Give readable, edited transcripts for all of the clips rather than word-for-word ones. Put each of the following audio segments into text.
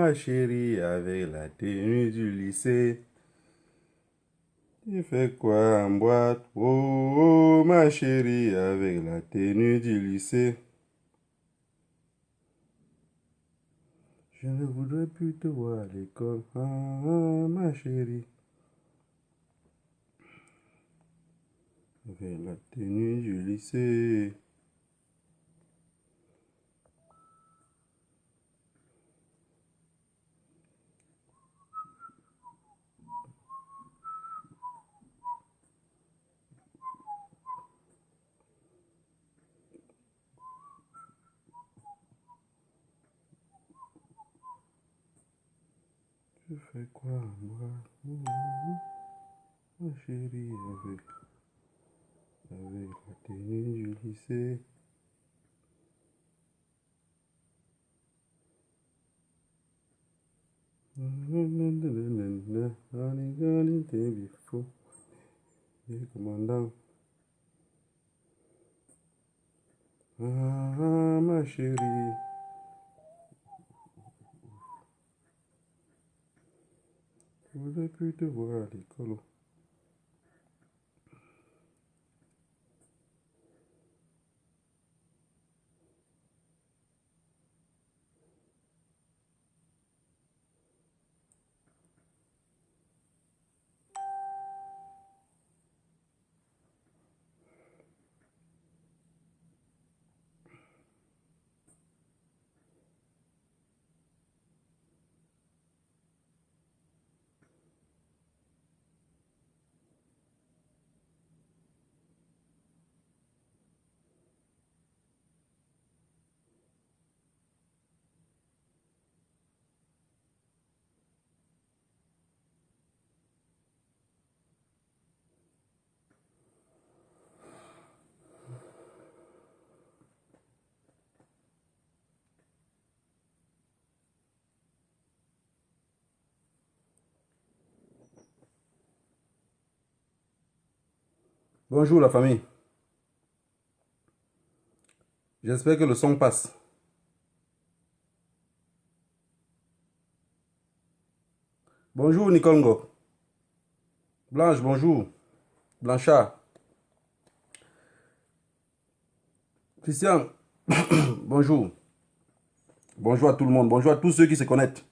ma chérie, avec la tenue du lycée. Tu fais quoi en boîte? Oh, ma chérie, avec la tenue du lycée. Je ne voudrais plus te voir à l'école. Ma chérie. Avec la tenue du lycée. Tu fais quoi en boîte? Ma chérie, avec la tenue du lycée. Commandant. Ma chérie. Je voudrais plus te voir à l'école. Bonjour la famille. J'espère que le son passe. Bonjour Nikongo. Blanche, bonjour. Blanchard. Christian, bonjour. Bonjour à tout le monde. Bonjour à tous ceux qui se connectent.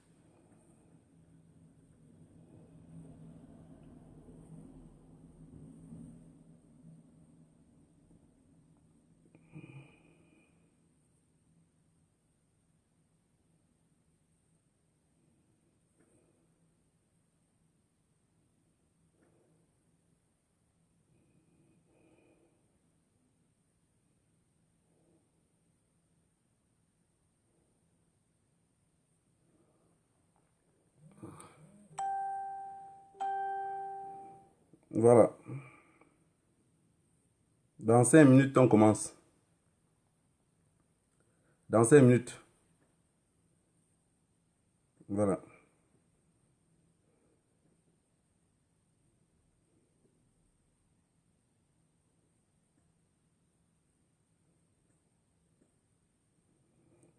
Voilà. Dans 5 minutes, on commence. Dans 5 minutes. Voilà.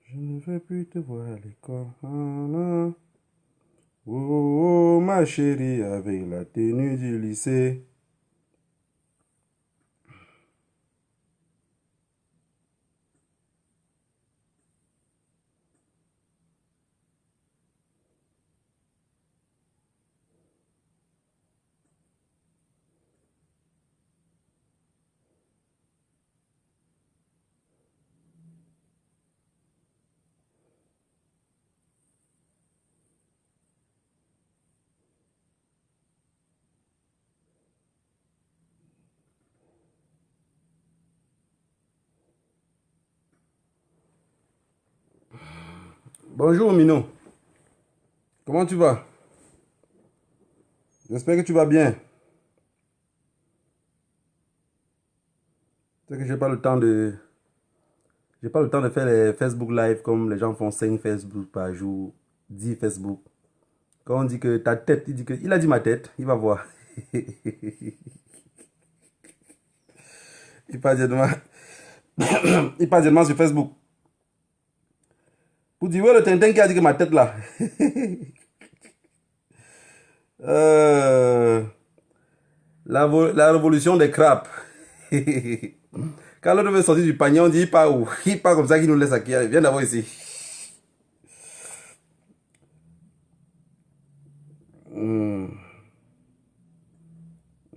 Je ne veux plus te voir à l'école. Oh, ma chérie, avec la tenue du lycée. Bonjour Mino. Comment tu vas? J'espère que tu vas bien. C'est que j'ai pas le temps de... J'ai pas le temps de faire les Facebook Live comme les gens font 5 Facebook par jour, 10 Facebook. Quand on dit que ta tête, il dit que... Il a dit ma tête, il va voir. Il passe directement... il passe directement sur Facebook. Pour dire, ouais, le Tintin qui a dit que ma tête là. La révolution des crapes. Quand l'autre veut sortir du panier, on dit il part où? Il part comme ça, qu'il nous laisse aquí. Allez, viens d'abord ici.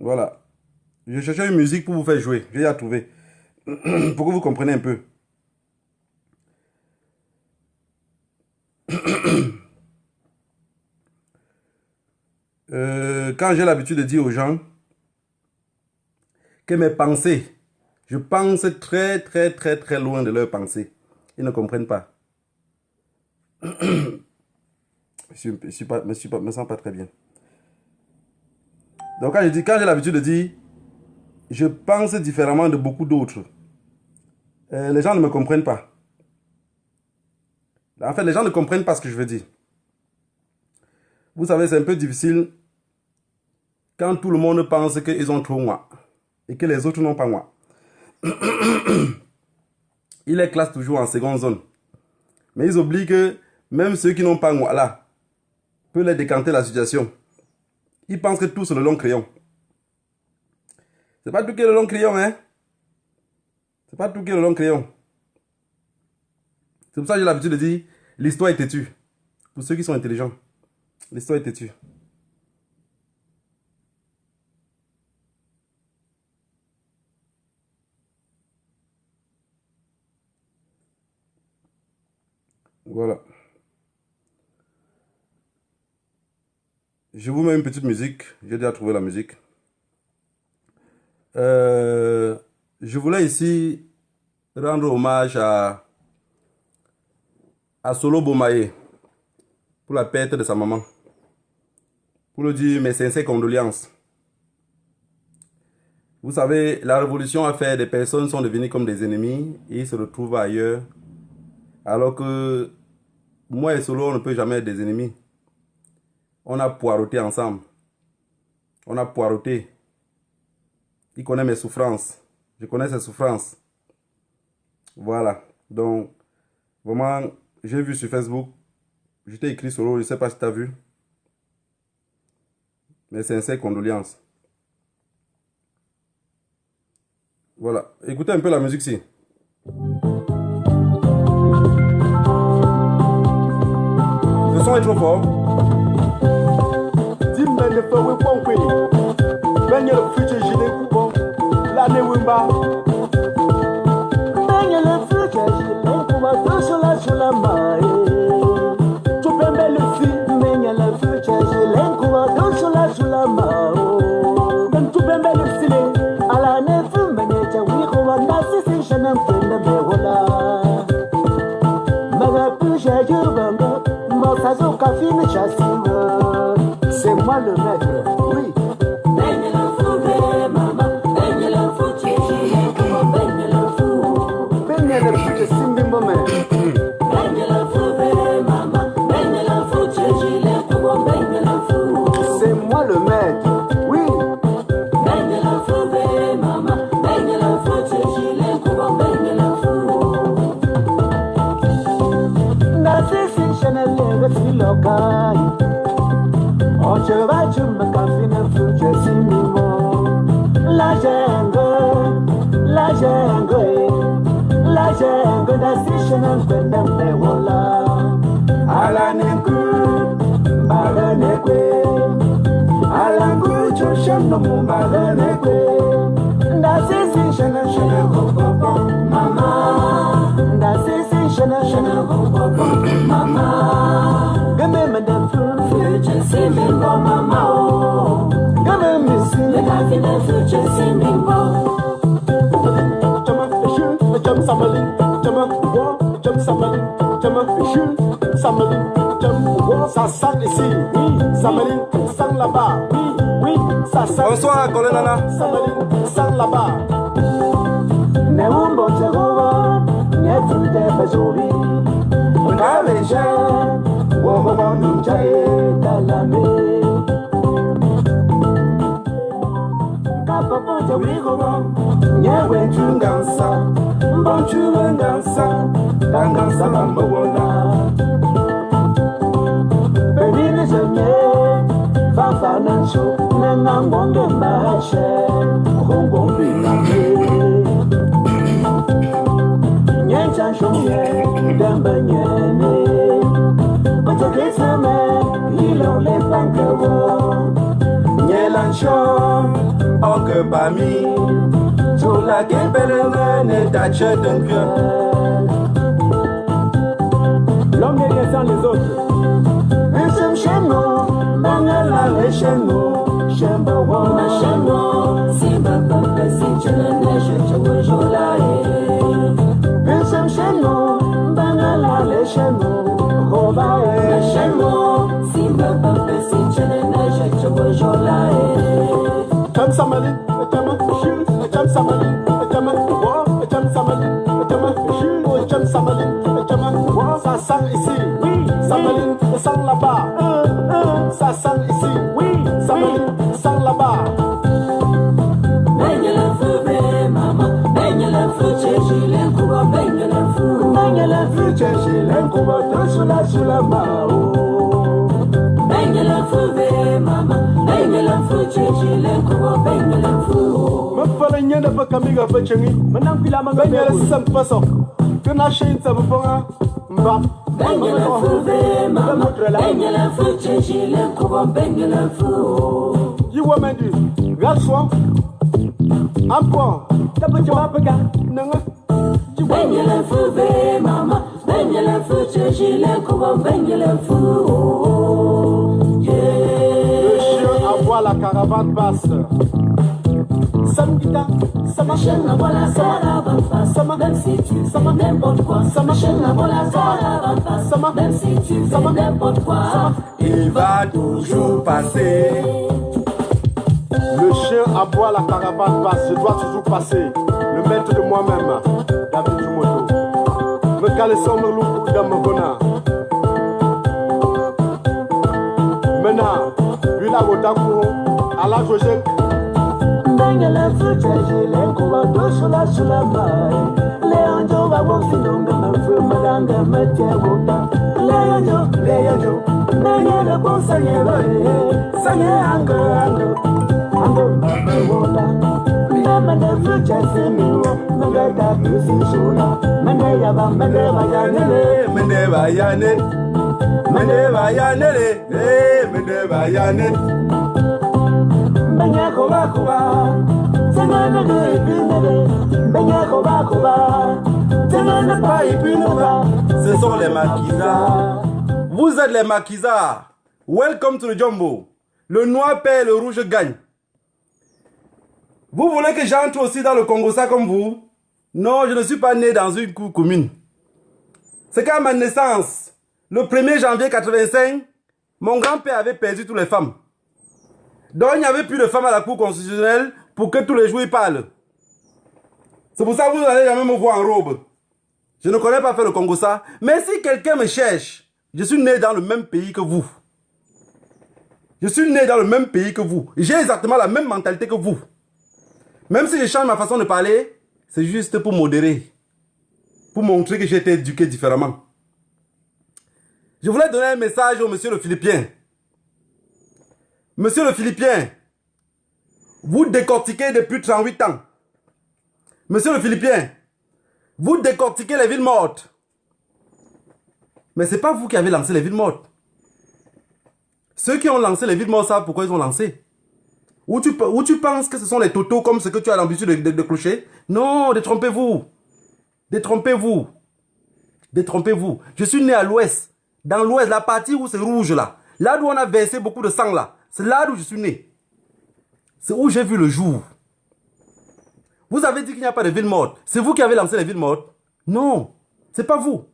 Voilà. Je cherchais une musique pour vous faire jouer. Je vais la trouver. Pour que vous compreniez un peu. Quand j'ai l'habitude de dire aux gens que mes pensées, je pense très très très très loin de leurs pensées. Ils ne comprennent pas. Je me sens pas très bien. Donc quand j'ai l'habitude de dire, je pense différemment de beaucoup d'autres, les gens ne me comprennent pas. En fait, les gens ne comprennent pas ce que je veux dire. Vous savez, c'est un peu difficile quand tout le monde pense qu'ils ont trop moi et que les autres n'ont pas moi. Ils les classent toujours en seconde zone. Mais ils oublient que même ceux qui n'ont pas moi là peuvent les décanter la situation. Ils pensent que tout c'est le long crayon. C'est pas tout qui est le long crayon, hein. C'est pas tout qui est le long crayon. C'est pour ça que j'ai l'habitude de dire, l'histoire est têtue. Pour ceux qui sont intelligents, l'histoire est têtue. Voilà. Je vous mets une petite musique. J'ai déjà trouvé la musique. Je voulais ici rendre hommage à Solo Bomaye pour la perte de sa maman. Pour lui dire mes sincères condoléances. Vous savez, la révolution a fait des personnes sont devenues comme des ennemis et ils se retrouvent ailleurs. Alors que moi et Solo, on ne peut jamais être des ennemis. On a poireauté ensemble. On a poireauté. Il connaît mes souffrances. Je connais ses souffrances. Voilà. Donc, vraiment, j'ai vu sur Facebook. Je t'ai écrit Solo, je ne sais pas si tu as vu. Mes sincères condoléances. Voilà. Écoutez un peu la musique ici. Le son est trop fort. C'est moi le maître, oui. C'est moi le maître, oui. Je vais tu me cafine future simimo la jungle da sishana kwenda mbewola ala neku bala nekwe ala ngucho shano mumbala nekwe da sishana shana gogogo mama da sishana shana gogogo mama game madafu future simimo mama oh game missing the cafine future simimo ça sent ici, oui, ça sent là-bas, oui, oui, ça sent. Bonsoir, Colonana. Ça sent là-bas. Ne umbo Jehova, ne tude bezobi. Unaveje, wogo nunjaye dalame. Kapopo jawigo, nyewe chungansa, mbonchu ngansa, dangansa mambola. nangonge mbache kongombi name nyencha shomye dembe nyene Otogesame ilo le pankewo Nyelancho Oke bami Tula kebelene ne tache d'un cœur L'homme n'est rien sans les autres Un seul chez nous Bangala le chez nous Shemba wana chez nous Simba papa si tu le neige tu veux jouer Un seul chez nous Bangala le chez nous Roba chez nous Simba papa si tu le neige tu veux jouer Cham samali cham shim cham samali cham wo cham samali cham shim cham samali cham wo ça sent ici oui samali ça sent là-bas ça sent ici oui samali ça sent là-bas baigne le feu maman baigne le feu chéchile kuba baigne le feu chéchile kuba sous la mao baigne le feu maman baigne le feu chéchile kuba baigne le feu me fala nyana fa kamiga fa chengi manam pila manga baigne le sam faso kana shin sa bonga mba baigne le feu maman baigne le feu chéchile kuba baigne le feu you woman do gaswa ampo tabaja baga nanga baigne le feu maman baigne le feu chéchile kuba baigne le feu la caravane passe. Samgita, ça marche la voilà, ça va pas. Ça m'a même si tu ça m'a n'importe quoi. Ça marche la voilà, ça va pas. Ça m'a même si tu ça m'a n'importe quoi. Il va toujours passer. Le chien aboie, la caravane passe. Je dois toujours passer. Le maître de moi-même, David Jumoto. Me caler son me loup dans mon gona. Maintenant. La Wotaku, à la Joseph. Bangala Fuji, Lenkuba, Dosula, Sulamai. Leonjo, I won't see no man from Madanga, Matewota. Leonjo, Nanya the Bossa, Sanya, Ango, Wota. Remember the future, Simi, Magata, Musicula, Maneva, Maneva Yanet. Meneva yanele, meneva yanet. Benya koba koba, tengana de pinele. Benya koba koba, tengana pa ipinova. Ce sont les maquisards. Vous êtes les maquisards. Welcome to the Jumbo. Le noir perd, le rouge gagne. Vous voulez que j'entre aussi dans le Congo ça comme vous? Non, je ne suis pas né dans une cour commune. C'est qu'à ma naissance. Le 1er janvier 85, mon grand-père avait perdu toutes les femmes. Donc il n'y avait plus de femmes à la Cour constitutionnelle pour que tous les jours ils parlent. C'est pour ça que vous n'allez jamais me voir en robe. Je ne connais pas faire le Congo ça. Mais si quelqu'un me cherche, je suis né dans le même pays que vous. Je suis né dans le même pays que vous. J'ai exactement la même mentalité que vous. Même si je change ma façon de parler, c'est juste pour modérer. Pour montrer que j'ai été éduqué différemment. Je voulais donner un message au monsieur le Philippien. Monsieur le Philippien, vous décortiquez depuis 38 ans. Monsieur le Philippien, vous décortiquez les villes mortes. Mais ce n'est pas vous qui avez lancé les villes mortes. Ceux qui ont lancé les villes mortes savent pourquoi ils ont lancé. Ou tu penses que ce sont les totaux comme ce que tu as l'habitude de clocher? Non, détrompez-vous. Détrompez-vous. Détrompez-vous. Je suis né à l'ouest. Dans l'ouest, la partie où c'est rouge là. Là où on a versé beaucoup de sang là. C'est là où je suis né. C'est où j'ai vu le jour. Vous avez dit qu'il n'y a pas de ville morte. C'est vous qui avez lancé les villes mortes? Non. C'est pas vous.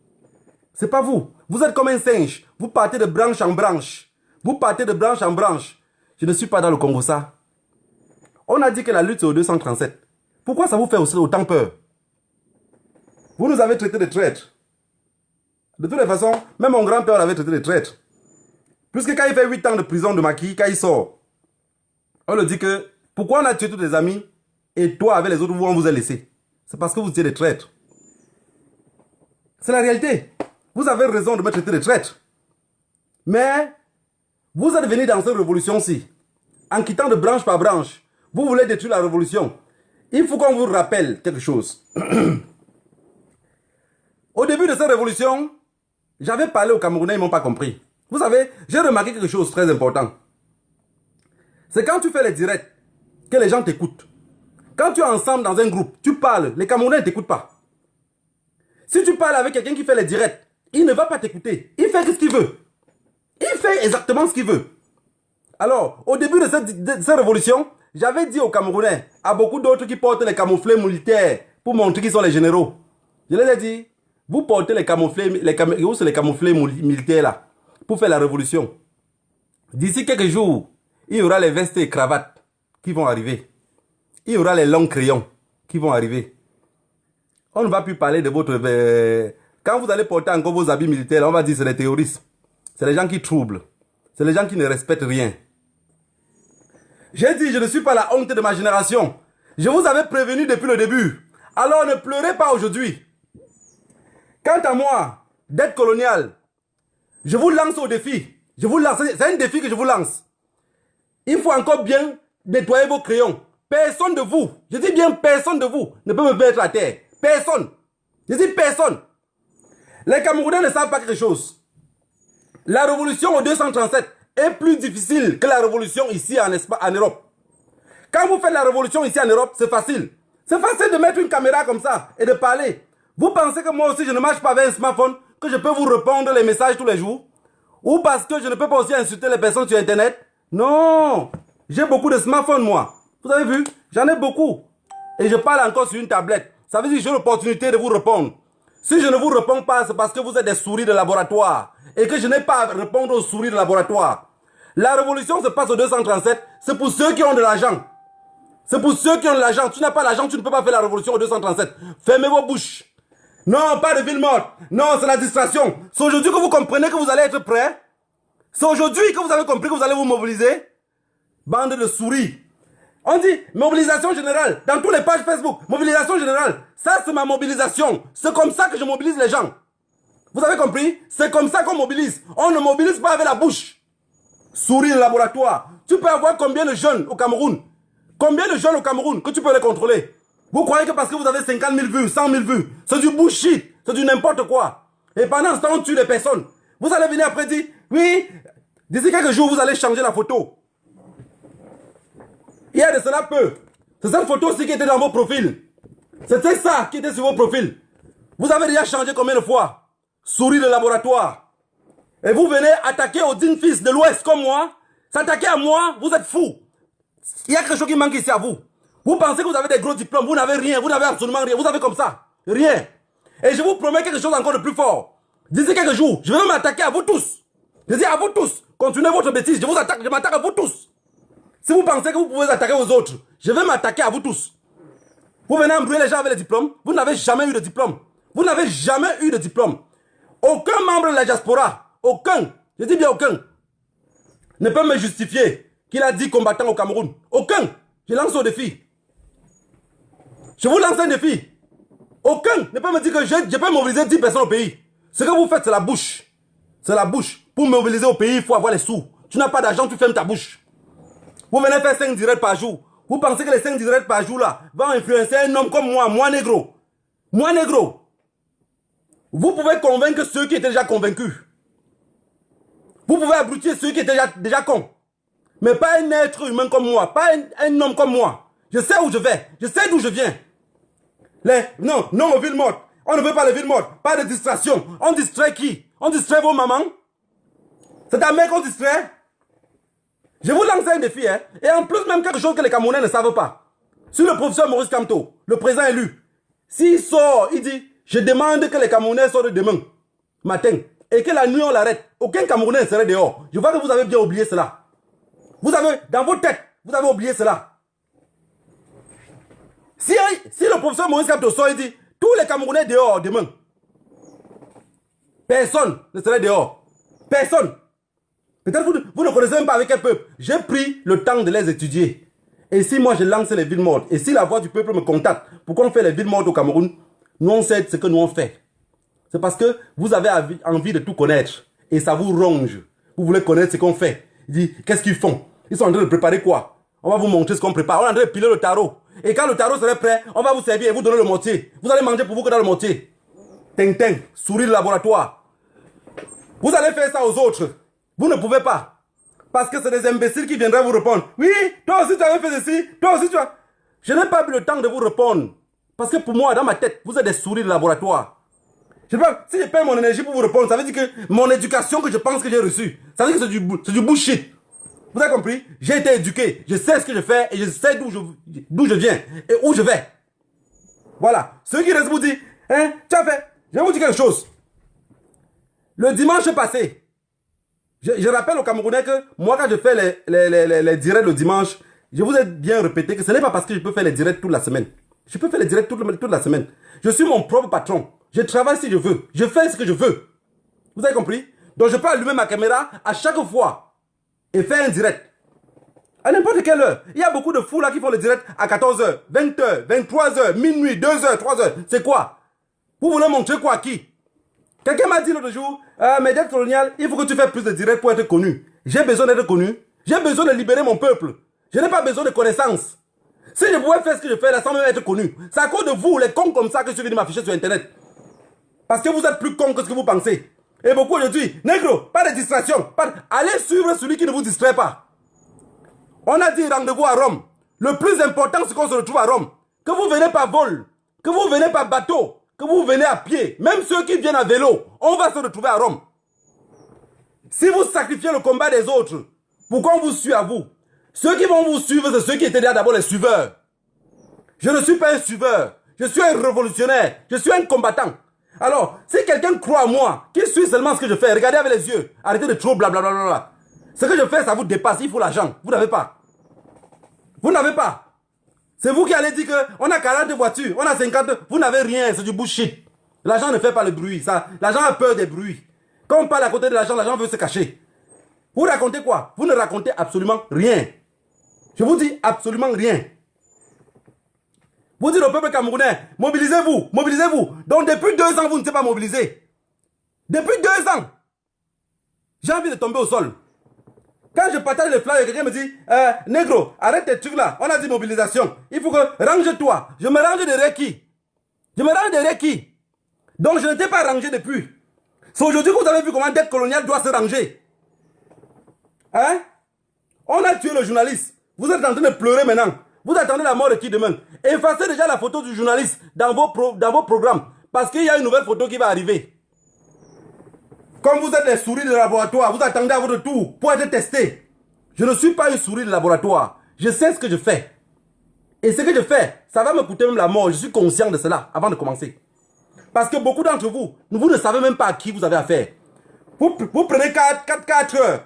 C'est pas vous. Vous êtes comme un singe. Vous partez de branche en branche. Vous partez de branche en branche. Je ne suis pas dans le Congo ça. On a dit que la lutte c'est au 237. Pourquoi ça vous fait aussi autant peur? Vous nous avez traités de traîtres. De toutes les façons, même mon grand-père l'avait traité de traître. Puisque quand il fait 8 ans de prison de maquis, quand il sort, on lui dit que pourquoi on a tué tous tes amis et toi avec les autres, on vous a laissé? C'est parce que vous étiez des traîtres. C'est la réalité. Vous avez raison de me traiter de traître. Mais vous êtes venus dans cette révolution-ci en quittant de branche par branche, vous voulez détruire la révolution. Il faut qu'on vous rappelle quelque chose. Au début de cette révolution, j'avais parlé aux Camerounais, ils ne m'ont pas compris. Vous savez, j'ai remarqué quelque chose de très important. C'est quand tu fais les directs que les gens t'écoutent. Quand tu es ensemble dans un groupe, tu parles, les Camerounais ne t'écoutent pas. Si tu parles avec quelqu'un qui fait les directs, il ne va pas t'écouter. Il fait ce qu'il veut. Il fait exactement ce qu'il veut. Alors, au début de cette révolution, j'avais dit aux Camerounais, à beaucoup d'autres qui portent les camouflés militaires pour montrer qu'ils sont les généraux. Je les ai dit, vous portez les camouflés militaires là, pour faire la révolution. D'ici quelques jours, il y aura les vestes et cravates qui vont arriver. Il y aura les longs crayons qui vont arriver. On ne va plus parler de votre... Quand vous allez porter encore vos habits militaires, on va dire que c'est les terroristes. C'est les gens qui troublent. C'est les gens qui ne respectent rien. J'ai dit, je ne suis pas la honte de ma génération. Je vous avais prévenu depuis le début. Alors ne pleurez pas aujourd'hui. Quant à moi, dette coloniale, je vous lance au défi. Je vous lance, c'est un défi que je vous lance. Il faut encore bien nettoyer vos crayons. Personne de vous, je dis bien personne de vous, ne peut me mettre à terre. Personne. Je dis personne. Les Camerounais ne savent pas quelque chose. La révolution au 237 est plus difficile que la révolution ici en Europe. Quand vous faites la révolution ici en Europe, c'est facile. C'est facile de mettre une caméra comme ça et de parler. Vous pensez que moi aussi je ne marche pas avec un smartphone, que je peux vous répondre les messages tous les jours? Ou parce que je ne peux pas aussi insulter les personnes sur Internet? Non. J'ai beaucoup de smartphones moi. Vous avez vu? J'en ai beaucoup. Et je parle encore sur une tablette. Ça veut dire que j'ai l'opportunité de vous répondre. Si je ne vous réponds pas, c'est parce que vous êtes des souris de laboratoire. Et que je n'ai pas à répondre aux souris de laboratoire. La révolution se passe au 237. C'est pour ceux qui ont de l'argent. C'est pour ceux qui ont de l'argent. Tu n'as pas l'argent, tu ne peux pas faire la révolution au 237. Fermez vos bouches. Non, pas de ville morte. Non, c'est la distraction. C'est aujourd'hui que vous comprenez que vous allez être prêts. C'est aujourd'hui que vous avez compris que vous allez vous mobiliser. Bande de souris. On dit mobilisation générale. Dans tous les pages Facebook, mobilisation générale. Ça, c'est ma mobilisation. C'est comme ça que je mobilise les gens. Vous avez compris? C'est comme ça qu'on mobilise. On ne mobilise pas avec la bouche. Souris de laboratoire. Tu peux avoir combien de jeunes au Cameroun? Combien de jeunes au Cameroun que tu peux les contrôler? Vous croyez que parce que vous avez 50 000 vues, 100 000 vues, c'est du bullshit, c'est du n'importe quoi. Et pendant ce temps, on tue des personnes. Vous allez venir après dire, oui, d'ici quelques jours, vous allez changer la photo. Il y a de cela peu. C'est cette photo aussi qui était dans vos profils. C'était ça qui était sur vos profils. Vous avez déjà changé combien de fois? Souris de laboratoire. Et vous venez attaquer aux dignes fils de l'Ouest comme moi. S'attaquer à moi, vous êtes fous. Il y a quelque chose qui manque ici à vous. Vous pensez que vous avez des gros diplômes, vous n'avez rien, vous n'avez absolument rien, vous avez comme ça, rien. Et je vous promets quelque chose encore de plus fort. D'ici quelques jours, je vais m'attaquer à vous tous. Je dis à vous tous, continuez votre bêtise, je m'attaque à vous tous. Si vous pensez que vous pouvez attaquer aux autres, je vais m'attaquer à vous tous. Vous venez embrouiller les gens avec les diplômes, vous n'avez jamais eu de diplôme. Vous n'avez jamais eu de diplôme. Aucun membre de la diaspora, aucun, je dis bien aucun, ne peut me justifier qu'il a 10 combattants au Cameroun. Aucun. Je lance au défi. Je vous lance un défi. Aucun ne peut me dire que je peux mobiliser 10 personnes au pays. Ce que vous faites, c'est la bouche. C'est la bouche. Pour mobiliser au pays, il faut avoir les sous. Tu n'as pas d'argent, tu fermes ta bouche. Vous venez faire 5 directs par jour. Vous pensez que les 5 directs par jour là vont influencer un homme comme moi négro. Moi négro. Vous pouvez convaincre ceux qui étaient déjà convaincus. Vous pouvez abrutir ceux qui étaient déjà cons. Mais pas un être humain comme moi. Pas un homme comme moi. Je sais où je vais. Je sais d'où je viens. Non aux villes mortes. On ne veut pas les villes mortes. Pas de distraction. On distrait qui? On distrait vos mamans? C'est ta mère qu'on distrait? Je vous lance un défi. Hein? Et en plus, même quelque chose que les Camerounais ne savent pas. Sur le professeur Maurice Kamto, le président élu, s'il sort, il dit, je demande que les Camerounais sortent demain matin. Et que la nuit, on l'arrête. Aucun Camerounais ne serait dehors. Je vois que vous avez bien oublié cela. Vous avez, dans vos têtes, vous avez oublié cela. Si le professeur Maurice Kamto sort, il dit, tous les Camerounais dehors demain. Personne ne serait dehors. Personne. Peut-être vous ne connaissez même pas avec quel peuple. J'ai pris le temps de les étudier. Et si moi je lance les villes mortes, et si la voix du peuple me contacte pour qu'on fait les villes mortes au Cameroun, nous on sait ce que nous on fait. C'est parce que vous avez envie de tout connaître. Et ça vous ronge. Vous voulez connaître ce qu'on fait. Il dit, qu'est-ce qu'ils font? Ils sont en train de préparer quoi? On va vous montrer ce qu'on prépare. On est en train de piler le tarot. Et quand le tarot serait prêt, on va vous servir et vous donner le mortier. Vous allez manger pour vous que dans le mortier. Tintin, souris de laboratoire. Vous allez faire ça aux autres. Vous ne pouvez pas. Parce que c'est des imbéciles qui viendraient vous répondre. Oui, toi aussi tu avais fait ceci. Toi aussi tu as... Je n'ai pas eu le temps de vous répondre. Parce que pour moi, dans ma tête, vous êtes des souris de laboratoire. Je sais pas, si je perds mon énergie pour vous répondre, ça veut dire que mon éducation que je pense que j'ai reçue, ça veut dire que c'est du bullshit. Vous avez compris? J'ai été éduqué, je sais ce que je fais et je sais d'où je viens et où je vais. Voilà. Ceux qui restent vous disent, hein, tu as fait. Je vais vous dire quelque chose. Le dimanche passé, je rappelle aux Camerounais que moi, quand je fais les directs le dimanche, je vous ai bien répété que ce n'est pas parce que je peux faire les directs toute la semaine. Je peux faire les directs toute la semaine. Je suis mon propre patron. Je travaille si je veux. Je fais ce que je veux. Vous avez compris? Donc je peux allumer ma caméra à chaque fois et faire un direct. À n'importe quelle heure. Il y a beaucoup de fous là qui font le direct à 14h, 20h, 23h, minuit, 2h, 3h. C'est quoi? Vous voulez montrer quoi à qui? Quelqu'un m'a dit l'autre jour, Médias Colonial, il faut que tu fasses plus de directs pour être connu. J'ai besoin d'être connu. J'ai besoin de libérer mon peuple. Je n'ai pas besoin de connaissances. Si je pouvais faire ce que je fais là sans même être connu, c'est à cause de vous, les cons comme ça, que je suis venu m'afficher sur Internet. Parce que vous êtes plus cons que ce que vous pensez. Et beaucoup aujourd'hui, négro, pas de distraction. Allez suivre celui qui ne vous distrait pas. On a dit rendez-vous à Rome. Le plus important, c'est qu'on se retrouve à Rome. Que vous venez par vol, que vous venez par bateau, que vous venez à pied, même ceux qui viennent à vélo, on va se retrouver à Rome. Si vous sacrifiez le combat des autres, pourquoi on vous suit à vous? Ceux qui vont vous suivre, c'est ceux qui étaient déjà d'abord les suiveurs. Je ne suis pas un suiveur. Je suis un révolutionnaire. Je suis un combattant. Alors, si quelqu'un croit à moi, qu'il suit seulement ce que je fais, regardez avec les yeux. Arrêtez de trop blablabla. Ce que je fais, ça vous dépasse. Il faut l'argent. Vous n'avez pas. Vous n'avez pas. C'est vous qui allez dire qu'on a 40 voitures, on a 50. Vous n'avez rien. C'est du bullshit. L'argent ne fait pas le bruit. L'argent a peur des bruits. Quand on parle à côté de l'argent veut se cacher. Vous racontez quoi? Vous ne racontez absolument rien. Je vous dis absolument rien. Vous dites au peuple camerounais, mobilisez-vous, mobilisez-vous. Donc depuis 2 ans, vous ne êtes pas mobilisé. Depuis 2 ans, j'ai envie de tomber au sol. Quand je partage les flyers, quelqu'un me dit, négro, arrête tes trucs là. On a dit mobilisation. Il faut que, range-toi. Je me range de Reiki. Je me range de Reiki. Donc je n'étais pas rangé depuis. C'est aujourd'hui que vous avez vu comment dette coloniale doit se ranger. Hein? On a tué le journaliste. Vous êtes en train de pleurer maintenant. Vous attendez la mort de qui demain? Effacez déjà la photo du journaliste dans vos programmes. Parce qu'il y a une nouvelle photo qui va arriver. Comme vous êtes les souris de laboratoire, vous attendez à votre tour pour être testé. Je ne suis pas une souris de laboratoire. Je sais ce que je fais. Et ce que je fais, ça va me coûter même la mort. Je suis conscient de cela avant de commencer. Parce que beaucoup d'entre vous, vous ne savez même pas à qui vous avez affaire. Vous prenez 4 heures,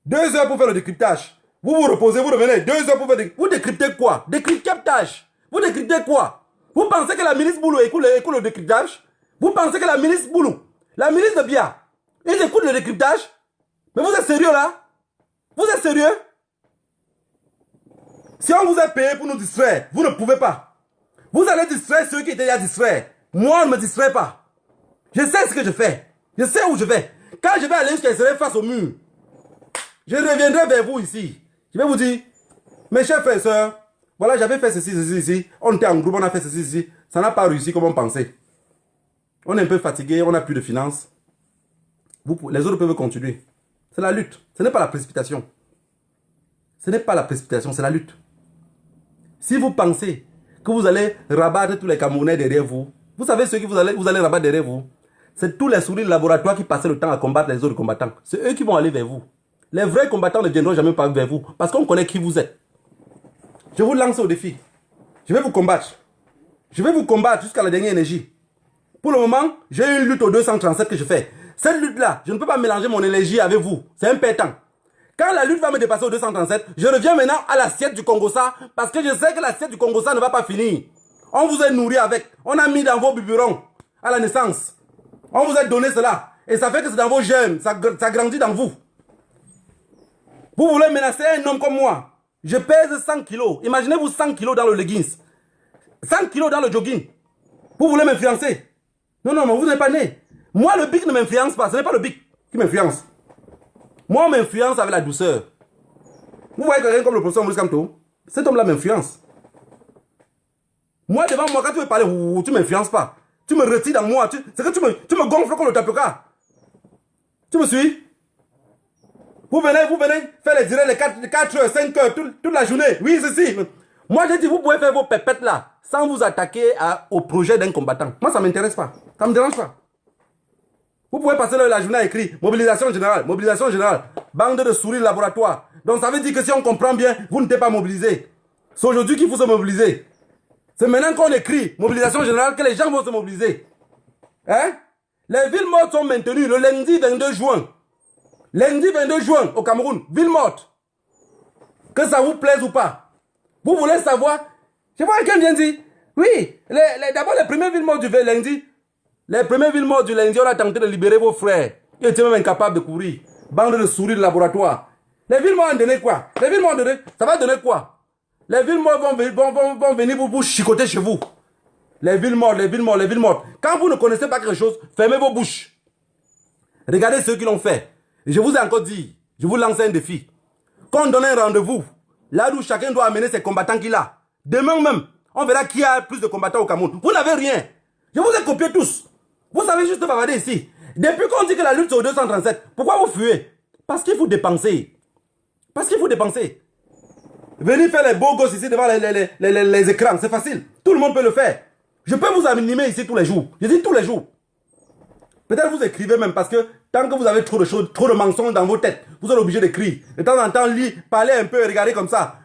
2 heures pour faire le décryptage. Vous vous reposez, vous revenez 2 heures pour faire vous décryptez quoi? Décryptage. Vous décryptez quoi? Vous pensez que la milice Boulou écoute le décryptage? Vous pensez que la milice Boulou, la milice de Bia, ils écoutent le décryptage? Mais vous êtes sérieux là? Vous êtes sérieux? Si on vous a payé pour nous distraire, vous ne pouvez pas. Vous allez distraire ceux qui étaient déjà distraits. Moi, on ne me distrait pas. Je sais ce que je fais. Je sais où je vais. Quand je vais aller jusqu'à Israël face au mur, je reviendrai vers vous ici. Je vais vous dire, mes chers frères et sœurs, voilà, j'avais fait ceci, ici. On était en groupe, on a fait ceci, ici. Ça n'a pas réussi comme on pensait. On est un peu fatigué, on n'a plus de finances. Les autres peuvent continuer. C'est la lutte. Ce n'est pas la précipitation. Ce n'est pas la précipitation, c'est la lutte. Si vous pensez que vous allez rabattre tous les Camerounais derrière vous, vous savez ceux que vous allez rabattre derrière vous? C'est tous les souris de laboratoire qui passaient le temps à combattre les autres combattants. C'est eux qui vont aller vers vous. Les vrais combattants ne viendront jamais pas vers vous parce qu'on connaît qui vous êtes. Je vous lance au défi. Je vais vous combattre. Je vais vous combattre jusqu'à la dernière énergie. Pour le moment, j'ai une lutte au 237 que je fais. Cette lutte-là, je ne peux pas mélanger mon énergie avec vous. C'est un pétant. Quand la lutte va me dépasser au 237, je reviens maintenant à l'assiette du Congo-Ça parce que je sais que l'assiette du Congo-Ça ne va pas finir. On vous a nourri avec. On a mis dans vos biberons à la naissance. On vous a donné cela. Et ça fait que c'est dans vos germes. Ça grandit dans vous. Vous voulez menacer un homme comme moi. Je pèse 100 kilos. Imaginez-vous 100 kilos dans le leggings. 100 kilos dans le jogging. Vous voulez m'influencer? Non, non, mais vous n'êtes pas né. Moi, le bic ne m'influence pas. Ce n'est pas le bic qui m'influence. Moi, on m'influence avec la douceur. Vous voyez quelqu'un comme le professeur Maurice Kamto? Cet homme-là m'influence. Moi, devant moi, quand tu veux parler, tu ne m'influences pas. Tu me retires dans moi. C'est que tu me gonfles comme le tapoka. Tu me suis? Vous venez faire les directs les 4 heures, 5 heures, toute la journée. Oui, ceci. Moi, je dis, vous pouvez faire vos pépettes là, sans vous attaquer au projet d'un combattant. Moi, ça ne m'intéresse pas. Ça ne me dérange pas. Vous pouvez passer la journée à écrire mobilisation générale, bande de souris laboratoire. Donc, ça veut dire que si on comprend bien, vous n'êtes pas mobilisé. C'est aujourd'hui qu'il faut se mobiliser. C'est maintenant qu'on écrit mobilisation générale que les gens vont se mobiliser. Hein? Les villes mortes sont maintenues le lundi 22 juin. Lundi 22 juin au Cameroun, ville morte. Que ça vous plaise ou pas. Vous voulez savoir? Je vois quelqu'un vient dire, oui, d'abord les premières villes mortes du lundi. Les premières villes mortes du lundi, on a tenté de libérer vos frères. Ils étaient même incapables de courir. Bande de souris de laboratoire. Les villes mortes ont donné quoi? Les villes mortes ont donné, ça va donner quoi? Les villes mortes vont venir vous chicoter chez vous. Les villes mortes. Quand vous ne connaissez pas quelque chose, fermez vos bouches. Regardez ceux qui l'ont fait. Je vous ai encore dit, je vous lance un défi. Qu'on donne un rendez-vous, là où chacun doit amener ses combattants qu'il a. Demain même, on verra qui a plus de combattants au Cameroun. Vous n'avez rien. Je vous ai copié tous. Vous savez juste bavarder ici. Depuis qu'on dit que la lutte c'est au 237, pourquoi vous fuyez? Parce qu'il faut dépenser. Venez faire les beaux gosses ici devant les écrans, c'est facile. Tout le monde peut le faire. Je peux vous animer ici tous les jours. Je dis tous les jours. Peut-être vous écrivez même parce que tant que vous avez trop de choses, trop de mensonges dans vos têtes, vous êtes obligé d'écrire. De temps en temps, parlez un peu et regardez comme ça.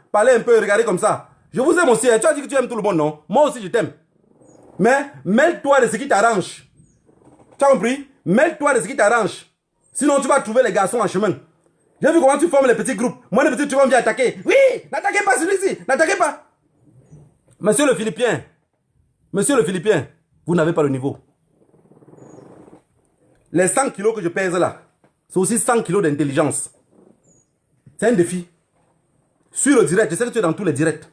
Je vous aime aussi. Tu as dit que tu aimes tout le monde, non? Moi aussi, je t'aime. Mais mêle-toi de ce qui t'arrange. Tu as compris? Mêle-toi de ce qui t'arrange. Sinon, tu vas trouver les garçons en chemin. J'ai vu comment tu formes les petits groupes. Moi, les petits, tu vas me dire attaquer. Oui, n'attaquez pas celui-ci. N'attaquez pas. Monsieur le Philippien, vous n'avez pas le niveau. Les 100 kilos que je pèse là, c'est aussi 100 kilos d'intelligence. C'est un défi. Sur le direct, je sais que tu es dans tous les directs.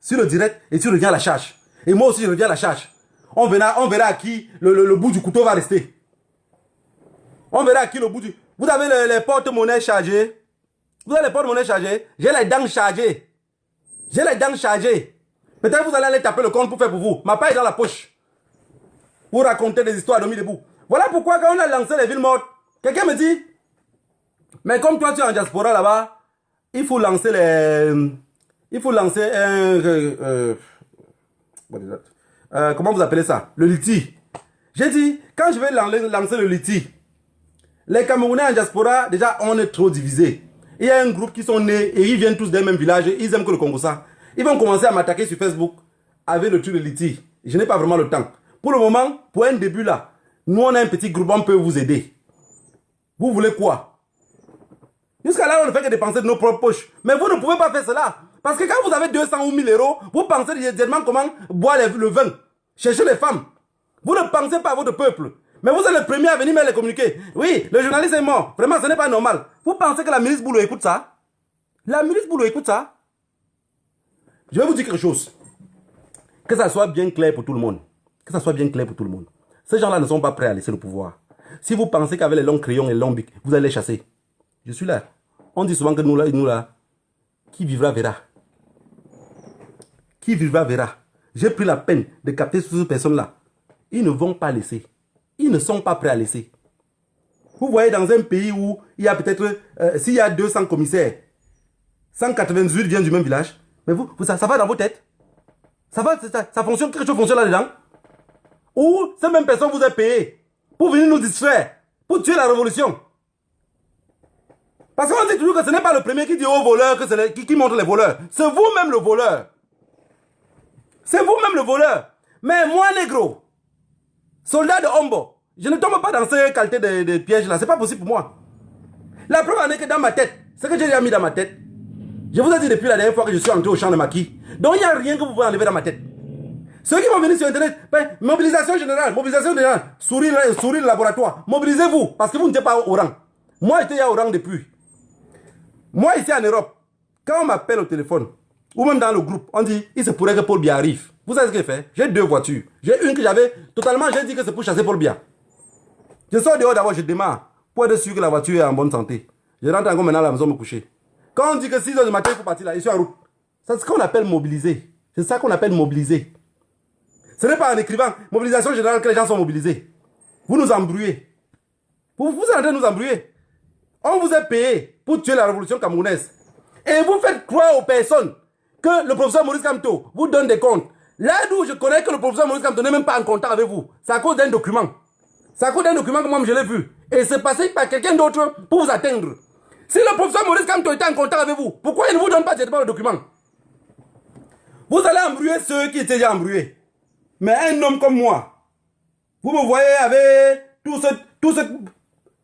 Sur le direct, et tu reviens à la charge. Et moi aussi, je reviens à la charge. On verra à qui le bout du couteau va rester. On verra à qui le bout du... Vous avez les porte-monnaies chargées. J'ai les dents chargées. Peut-être vous allez aller taper le compte pour faire pour vous. Ma paille est dans la poche. Pour raconter des histoires de mis debout. Voilà pourquoi quand on a lancé les villes mortes, quelqu'un me dit, mais comme toi tu es en diaspora là-bas, il faut lancer comment vous appelez ça? Le liti. J'ai dit, quand je vais lancer le liti, les Camerounais en diaspora, déjà on est trop divisés. Il y a un groupe qui sont nés et ils viennent tous des mêmes villages, ils aiment que le Congo ça. Ils vont commencer à m'attaquer sur Facebook avec le truc de liti. Je n'ai pas vraiment le temps. Pour le moment, pour un début là, nous, on a un petit groupe, on peut vous aider. Vous voulez quoi? Jusqu'à là, on ne fait que dépenser de nos propres poches. Mais vous ne pouvez pas faire cela. Parce que quand vous avez 200 ou 1000 euros, vous pensez directement comment boire le vin. Chercher les femmes. Vous ne pensez pas à votre peuple. Mais vous êtes le premier à venir me les communiquer. Oui, le journaliste est mort. Vraiment, ce n'est pas normal. Vous pensez que la milice Boulot écoute ça? La milice Boulot écoute ça? Je vais vous dire quelque chose. Que ça soit bien clair pour tout le monde. Ces gens-là ne sont pas prêts à laisser le pouvoir. Si vous pensez qu'avec les longs crayons et les longs bics, vous allez les chasser, je suis là. On dit souvent que nous là, qui vivra verra. J'ai pris la peine de capter ces personnes-là. Ils ne vont pas laisser. Ils ne sont pas prêts à laisser. Vous voyez, dans un pays où il y a peut-être, s'il y a 200 commissaires, 198 viennent du même village, mais ça va dans vos têtes? Ça fonctionne, quelque chose fonctionne là-dedans? Ou ces mêmes personnes vous ont payé pour venir nous distraire, pour tuer la révolution. Parce qu'on dit toujours que ce n'est pas le premier qui dit aux voleurs qui montre les voleurs. C'est vous-même le voleur. Mais moi, négro, soldat de Hombo, je ne tombe pas dans ces qualités de pièges-là. C'est pas possible pour moi. La preuve en est que dans ma tête, ce que j'ai déjà mis dans ma tête, je vous ai dit depuis la dernière fois que je suis entré au champ de maquis. Donc il n'y a rien que vous pouvez enlever dans ma tête. Ceux qui vont venir sur Internet, mobilisation générale, souris le laboratoire, mobilisez-vous, parce que vous n'étiez pas au rang. Moi, j'étais au rang depuis. Moi, ici en Europe, quand on m'appelle au téléphone, ou même dans le groupe, on dit, il se pourrait que Paul Biya arrive. Vous savez ce qu'il fait? J'ai 2 voitures. J'ai une que j'avais, totalement, j'ai dit que c'est pour chasser Paul Biya. Je sors dehors d'abord, je démarre, pour être sûr que la voiture est en bonne santé. Je rentre encore maintenant à la maison me coucher. Quand on dit que 6 heures du matin, il faut partir là, ils sont en route. C'est ce qu'on appelle mobiliser. C'est ça qu'on appelle mobiliser. Ce n'est pas en écrivant mobilisation générale que les gens sont mobilisés. Vous nous embrouillez. Vous êtes en train de nous embrouiller. On vous a payé pour tuer la révolution camerounaise. Et vous faites croire aux personnes que le professeur Maurice Kamto vous donne des comptes. Là d'où je connais que le professeur Maurice Kamto n'est même pas en contact avec vous. C'est à cause d'un document. C'est à cause d'un document que moi je l'ai vu. Et c'est passé par quelqu'un d'autre pour vous atteindre. Si le professeur Maurice Kamto était en contact avec vous, pourquoi il ne vous donne pas directement le document? Vous allez embrouiller ceux qui étaient déjà embrouillés. Mais un homme comme moi, vous me voyez avec tout ce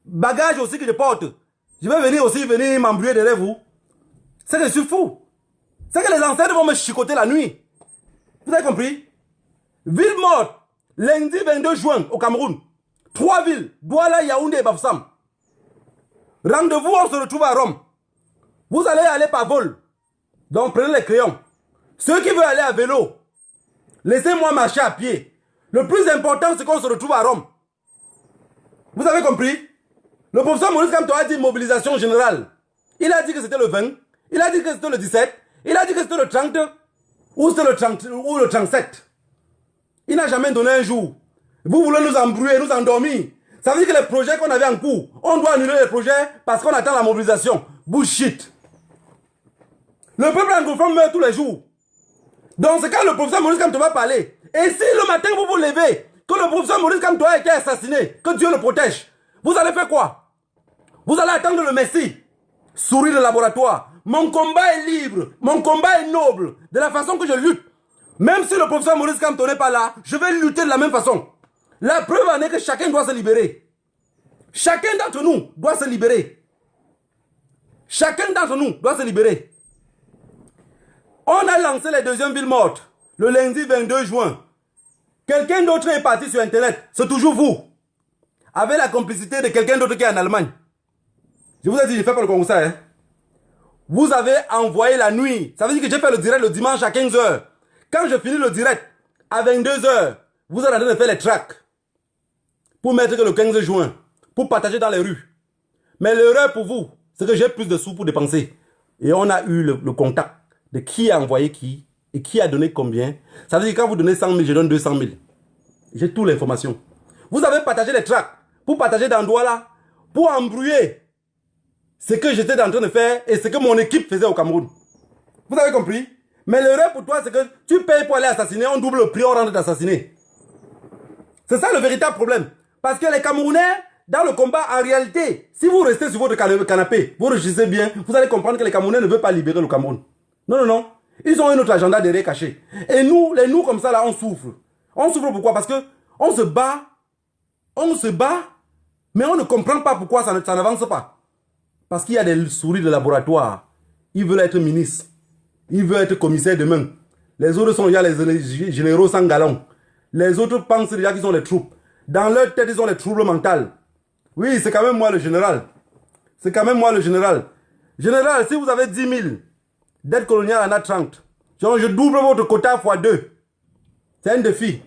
bagage aussi que je porte. Je vais venir m'embrouiller derrière vous. C'est que je suis fou. C'est que les ancêtres vont me chicoter la nuit. Vous avez compris? Ville morte, lundi 22 juin au Cameroun. 3 villes, Douala, Yaoundé et Bafoussam. Rendez-vous, on se retrouve à Rome. Vous allez aller par vol. Donc prenez les crayons. Ceux qui veulent aller à vélo, laissez-moi marcher à pied. Le plus important, c'est qu'on se retrouve à Rome. Vous avez compris? Le professeur Maurice Kamto a dit mobilisation générale. Il a dit que c'était le 20. Il a dit que c'était le 17. Il a dit que c'était le 30. Ou c'était le 30 ou le 37. Il n'a jamais donné un jour. Vous voulez nous embrouiller, nous endormir. Ça veut dire que les projets qu'on avait en cours, on doit annuler les projets parce qu'on attend la mobilisation. Bullshit. Le peuple anglophone meurt tous les jours. Donc c'est quand le professeur Maurice Kamto va parler. Et si le matin vous vous levez, que le professeur Maurice Kamto a été assassiné, que Dieu le protège, vous allez faire quoi? Vous allez attendre le Messie. Souris de laboratoire. Mon combat est libre. Mon combat est noble. De la façon que je lutte. Même si le professeur Maurice Kamto n'est pas là, je vais lutter de la même façon. La preuve en est que chacun doit se libérer. Chacun d'entre nous doit se libérer. Chacun d'entre nous doit se libérer. On a lancé les deuxièmes villes mortes le lundi 22 juin. Quelqu'un d'autre est parti sur Internet. C'est toujours vous. Avec la complicité de quelqu'un d'autre qui est en Allemagne. Je vous ai dit, je ne fais pas le concours ça. Hein? Vous avez envoyé la nuit. Ça veut dire que j'ai fait le direct le dimanche à 15 h. Quand je finis le direct à 22 h, vous êtes en train de faire les tracks. Pour mettre que le 15 juin. Pour partager dans les rues. Mais l'erreur pour vous, c'est que j'ai plus de sous pour dépenser. Et on a eu le contact de qui a envoyé qui et qui a donné combien. Ça veut dire que quand vous donnez 100 000, je donne 200 000. J'ai toute l'information. Vous avez partagé les tracks pour partager dans Douala, pour embrouiller ce que j'étais en train de faire et ce que mon équipe faisait au Cameroun. Vous avez compris? Mais l'erreur pour toi, c'est que tu payes pour aller assassiner, on double le prix, on rentre d'assassiner. C'est ça le véritable problème. Parce que les Camerounais, dans le combat, en réalité, si vous restez sur votre canapé, vous réfléchissez bien, vous allez comprendre que les Camerounais ne veulent pas libérer le Cameroun. Non, non, non. Ils ont un autre agenda derrière caché. Et nous, comme ça, là, on souffre. On souffre pourquoi? Parce que on se bat, mais on ne comprend pas pourquoi ça n'avance pas. Parce qu'il y a des souris de laboratoire. Ils veulent être ministres. Ils veulent être commissaires demain. Les autres sont déjà les généraux sans galon. Les autres pensent déjà qu'ils ont les troupes. Dans leur tête, ils ont les troubles mentaux. Oui, c'est quand même moi le général. C'est quand même moi le général. Général, si vous avez 10 000 dettes coloniales en a 30, je double votre quota x2. C'est un défi.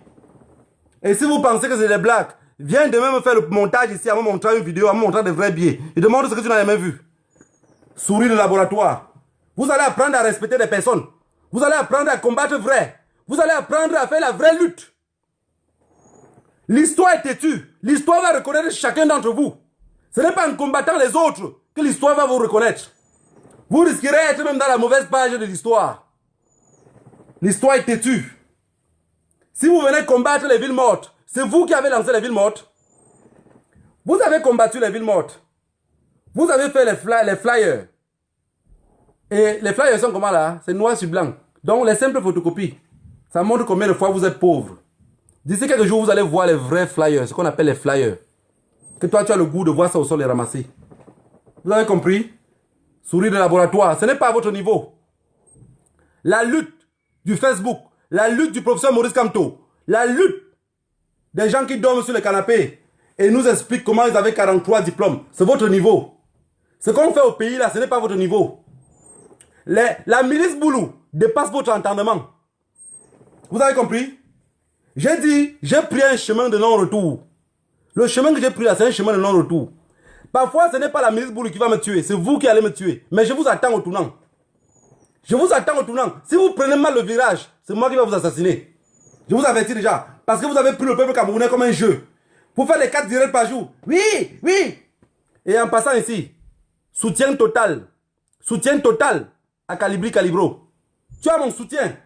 Et si vous pensez que c'est des blagues, viens demain me faire le montage ici, à me montrer une vidéo, à me montrer des vrais billets. Je demande ce que tu n'as jamais vu. Souris de laboratoire. Vous allez apprendre à respecter des personnes. Vous allez apprendre à combattre vrai. Vous allez apprendre à faire la vraie lutte. L'histoire est têtue. L'histoire va reconnaître chacun d'entre vous. Ce n'est pas en combattant les autres que l'histoire va vous reconnaître. Vous risquerez d'être même dans la mauvaise page de l'histoire. L'histoire est têtue. Si vous venez combattre les villes mortes, c'est vous qui avez lancé les villes mortes. Vous avez combattu les villes mortes. Vous avez fait les flyers. Et les flyers sont comment là? C'est noir sur blanc. Donc les simples photocopies, ça montre combien de fois vous êtes pauvre. D'ici quelques jours, vous allez voir les vrais flyers, ce qu'on appelle les flyers. Que toi, tu as le goût de voir ça au sol et ramasser. Vous avez compris? Souris de laboratoire, ce n'est pas à votre niveau. La lutte du Facebook, la lutte du professeur Maurice Kamto, la lutte des gens qui dorment sur le canapé et nous expliquent comment ils avaient 43 diplômes, c'est votre niveau. Ce qu'on fait au pays là, ce n'est pas votre niveau. La milice Boulou dépasse votre entendement. Vous avez compris? J'ai dit, j'ai pris un chemin de non-retour. Le chemin que j'ai pris là, c'est un chemin de non-retour. Parfois, ce n'est pas la ministre Boulou qui va me tuer, c'est vous qui allez me tuer. Mais je vous attends au tournant. Je vous attends au tournant. Si vous prenez mal le virage, c'est moi qui vais vous assassiner. Je vous avertis déjà. Parce que vous avez pris le peuple camerounais comme un jeu. Pour faire les 4 directs par jour. Oui, oui. Et en passant ici, soutien total à Calibri Calibro. Tu as mon soutien.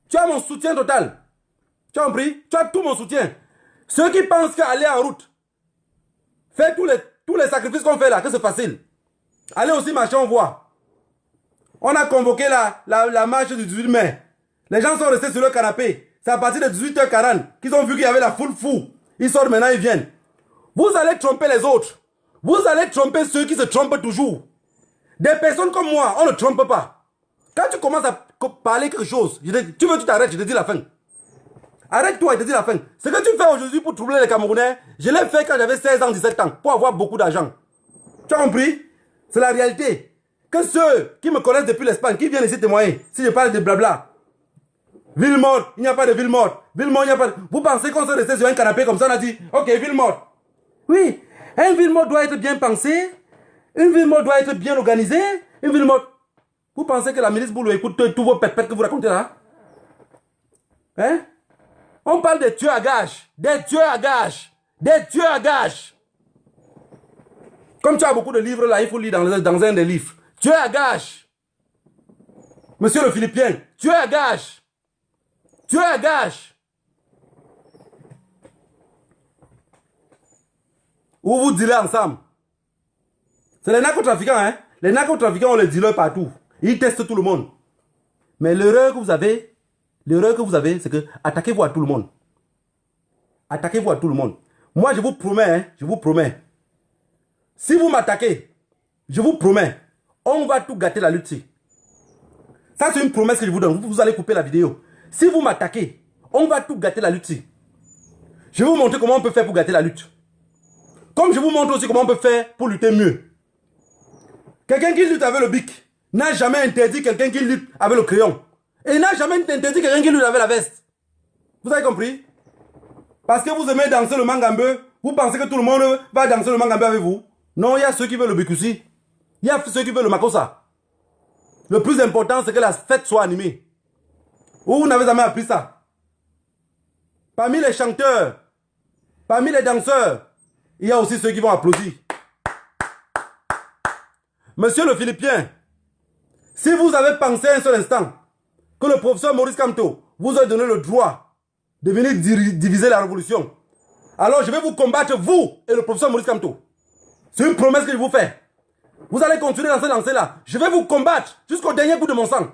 Tu as mon soutien total. Tu as compris? Tu as tout mon soutien. Ceux qui pensent qu'aller en route, faire tous les sacrifices qu'on fait là, que c'est facile. Allez aussi marcher, on voit. On a convoqué la marche du 18 mai. Les gens sont restés sur le canapé. C'est à partir de 18h40 qu'ils ont vu qu'il y avait la foule fou. Ils sortent maintenant, ils viennent. Vous allez tromper les autres. Vous allez tromper ceux qui se trompent toujours. Des personnes comme moi, on ne trompe pas. Quand tu commences à parler quelque chose, tu veux que tu t'arrêtes, je te dis la fin. Arrête-toi, je te dis la fin. Ce que tu fais aujourd'hui pour troubler les Camerounais, je l'ai fait quand j'avais 16 ans, 17 ans, pour avoir beaucoup d'argent. Tu as compris? C'est la réalité. Que ceux qui me connaissent depuis l'Espagne, qui viennent ici témoigner, si je parle de blabla, ville morte, il n'y a pas de ville morte. Ville morte, il n'y a pas de... Vous pensez qu'on s'est resté sur un canapé comme ça, on a dit, ok, ville morte. Oui, un ville morte doit être bien pensé, une ville morte doit être bien organisée, une ville morte... Vous pensez que la ministre Boulou écoute tous vos pètes que vous racontez là? Hein? On parle des tueurs à gages, des tueurs à gages, des tueurs à gages. Comme tu as beaucoup de livres là, il faut lire dans un des livres. Tueurs à gages. Monsieur le Philippien, tueurs à gages. Tueurs à gages. Ou vous dealez ensemble. C'est les narcotrafiquants, hein. Les narcotrafiquants ont les dealers partout. Ils testent tout le monde. Mais l'erreur que vous avez, c'est que attaquez-vous à tout le monde. Attaquez-vous à tout le monde. Moi, je vous promets, hein, je vous promets. Si vous m'attaquez, je vous promets, on va tout gâter la lutte. Ça, c'est une promesse que je vous donne. Vous allez couper la vidéo. Si vous m'attaquez, on va tout gâter la lutte. Je vais vous montrer comment on peut faire pour gâter la lutte. Comme je vous montre aussi comment on peut faire pour lutter mieux. Quelqu'un qui lutte avec le bic n'a jamais interdit quelqu'un qui lutte avec le crayon. Et n'a jamais interdit quelqu'un qui lutte avec la veste. Vous avez compris? Parce que vous aimez danser le mangambeu, vous pensez que tout le monde va danser le mangambeu avec vous? Non, il y a ceux qui veulent le bikusi. Il y a ceux qui veulent le makossa. Le plus important, c'est que la fête soit animée. Vous n'avez jamais appris ça. Parmi les chanteurs, parmi les danseurs, il y a aussi ceux qui vont applaudir. Monsieur le Philippien, si vous avez pensé un seul instant que le professeur Maurice Kamto vous a donné le droit de venir diviser la révolution, alors je vais vous combattre, vous et le professeur Maurice Kamto. C'est une promesse que je vous fais. Vous allez continuer dans ce lancer-là. Je vais vous combattre jusqu'au dernier bout de mon sang.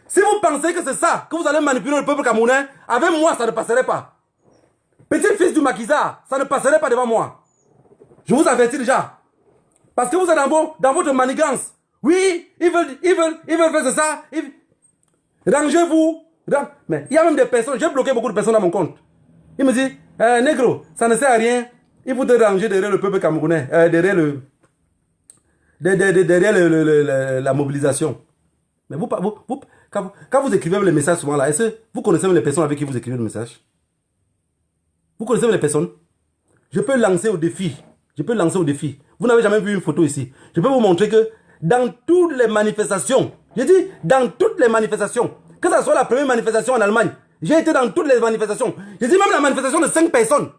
Si vous pensez que c'est ça, que vous allez manipuler le peuple camerounais, avec moi, ça ne passerait pas. Petit fils du maquisard, ça ne passerait pas devant moi. Je vous avertis déjà. Parce que vous êtes dans votre manigance. Oui, ils veulent faire ça. Rangez-vous. Mais il y a même des personnes, j'ai bloqué beaucoup de personnes dans mon compte. Ils me disent, négro, ça ne sert à rien. Il faut te ranger derrière le peuple camerounais, derrière la mobilisation. Mais quand vous écrivez les messages souvent là, est-ce que vous connaissez les personnes avec qui vous écrivez le message? Vous connaissez les personnes? Je peux lancer au défi. Je peux lancer au défi. Vous n'avez jamais vu une photo ici. Je peux vous montrer que dans toutes les manifestations, je dis dans toutes les manifestations, que ce soit la première manifestation en Allemagne, j'ai été dans toutes les manifestations. Je dis même la manifestation de 5 personnes.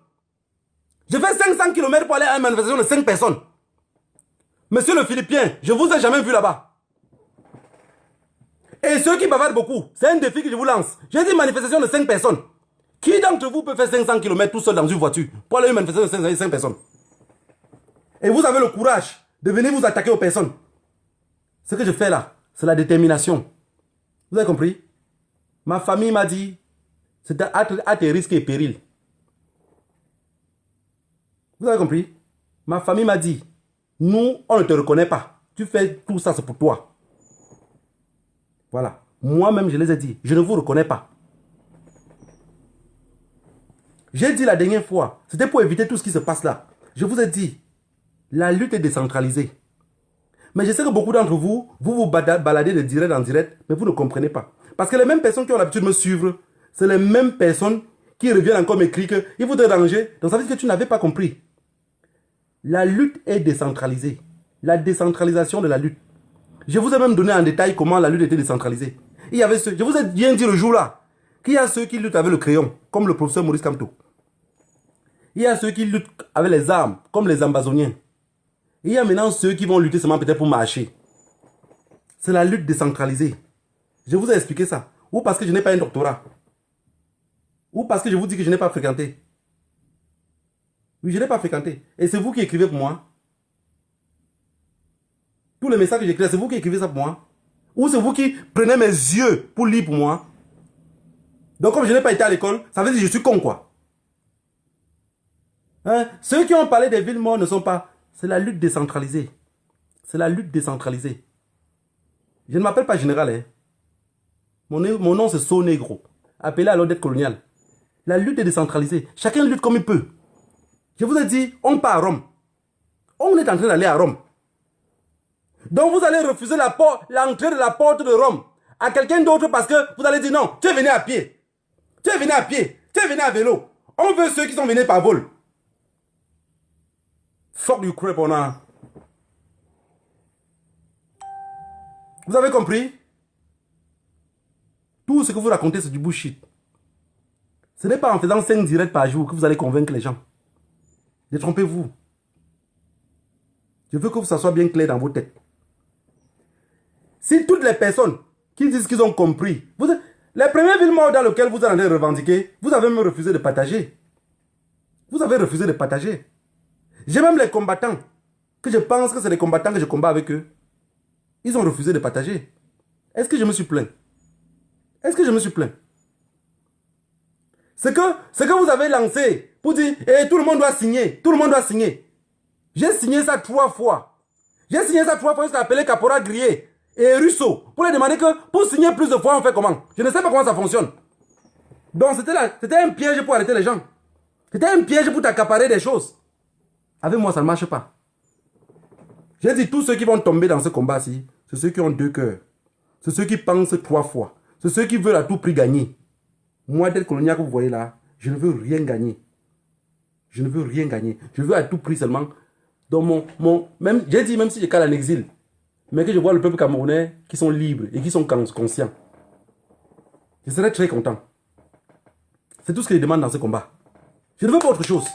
Je fais 500 km pour aller à une manifestation de 5 personnes. Monsieur le Philippien, je ne vous ai jamais vu là-bas. Et ceux qui bavardent beaucoup, c'est un défi que je vous lance. J'ai dit manifestation de 5 personnes. Qui d'entre vous peut faire 500 km tout seul dans une voiture pour aller à une manifestation de 5 personnes? Et vous avez le courage de venir vous attaquer aux personnes. Ce que je fais là, c'est la détermination. Vous avez compris? Ma famille m'a dit, c'est à tes risques et périls. Vous avez compris? Ma famille m'a dit, nous, on ne te reconnaît pas. Tu fais tout ça, c'est pour toi. Voilà. Moi-même, je les ai dit, je ne vous reconnais pas. J'ai dit la dernière fois, c'était pour éviter tout ce qui se passe là. Je vous ai dit, la lutte est décentralisée. Mais je sais que beaucoup d'entre vous, vous baladez de direct en direct, mais vous ne comprenez pas. Parce que les mêmes personnes qui ont l'habitude de me suivre, c'est les mêmes personnes qui reviennent encore m'écrire qu'il faut te ranger. Donc ça veut dire que tu n'avais pas compris. La lutte est décentralisée. La décentralisation de la lutte. Je vous ai même donné en détail comment la lutte était décentralisée. Il y avait ceux, je vous ai bien dit le jour-là, qu'il y a ceux qui luttent avec le crayon, comme le professeur Maurice Kamto. Il y a ceux qui luttent avec les armes, comme les Ambazoniens. Il y a maintenant ceux qui vont lutter seulement peut-être pour marcher. C'est la lutte décentralisée. Je vous ai expliqué ça. Ou parce que je n'ai pas un doctorat. Ou parce que je vous dis que je n'ai pas fréquenté. Oui, je n'ai pas fréquenté. Et c'est vous qui écrivez pour moi. Tous les messages que j'écris, c'est vous qui écrivez ça pour moi. Ou c'est vous qui prenez mes yeux pour lire pour moi. Donc comme je n'ai pas été à l'école, ça veut dire que je suis con quoi. Hein? Ceux qui ont parlé des villes mortes ne sont pas... C'est la lutte décentralisée. C'est la lutte décentralisée. Je ne m'appelle pas général. Hein. Mon nom c'est So Negro. Appelé à l'ordre coloniale. La lutte est décentralisée. Chacun lutte comme il peut. Je vous ai dit, on part à Rome. On est en train d'aller à Rome. Donc vous allez refuser l'entrée de la porte de Rome à quelqu'un d'autre parce que vous allez dire non, tu es venu à pied. Tu es venu à pied. Tu es venu à vélo. On veut ceux qui sont venus par vol. Fuck you crap on a. Vous avez compris? Tout ce que vous racontez, c'est du bullshit. Ce n'est pas en faisant 5 directs par jour que vous allez convaincre les gens. Détrompez-vous. Je veux que ça soit bien clair dans vos têtes. Si toutes les personnes qui disent qu'ils ont compris, les premières villes mortes dans lesquelles vous allez revendiquer, vous avez même refusé de partager. Vous avez refusé de partager. J'ai même les combattants, que je pense que c'est les combattants que je combats avec eux. Ils ont refusé de partager. Est-ce que je me suis plaint? Est-ce que je me suis plaint? Ce que vous avez lancé pour dire eh, tout le monde doit signer, tout le monde doit signer. J'ai signé ça 3 fois. J'ai signé ça 3 fois jusqu'à appeler Caporal Grier et Russo pour leur demander que pour signer plus de fois, on fait comment? Je ne sais pas comment ça fonctionne. Donc c'était un piège pour arrêter les gens. C'était un piège pour t'accaparer des choses. Avec moi, ça ne marche pas. J'ai dit tous ceux qui vont tomber dans ce combat-ci, c'est ceux qui ont 2 cœurs. C'est ceux qui pensent 3 fois. C'est ceux qui veulent à tout prix gagner. Moi, tel colonial que vous voyez là, je ne veux rien gagner. Je ne veux rien gagner. Je veux à tout prix seulement, dans j'ai dit même si je cale en exil, mais que je vois le peuple camerounais qui sont libres et qui sont conscients. Je serai très content. C'est tout ce que je demande dans ce combat. Je ne veux pas autre chose.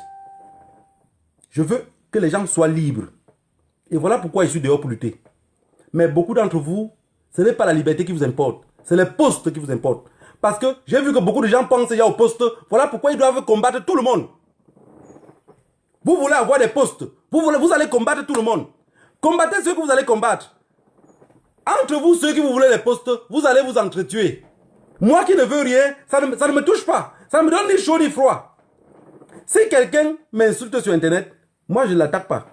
Je veux que les gens soient libres. Et voilà pourquoi je suis dehors pour lutter. Mais beaucoup d'entre vous, ce n'est pas la liberté qui vous importe. C'est les postes qui vous importent. Parce que j'ai vu que beaucoup de gens pensent déjà au poste. Voilà pourquoi ils doivent combattre tout le monde. Vous voulez avoir des postes. Vous allez combattre tout le monde. Combattez ceux que vous allez combattre. Entre vous, ceux qui vous voulez les postes, vous allez vous entretuer. Moi qui ne veux rien, ça ne me touche pas. Ça ne me donne ni chaud ni froid. Si quelqu'un m'insulte sur Internet, moi je ne l'attaque pas.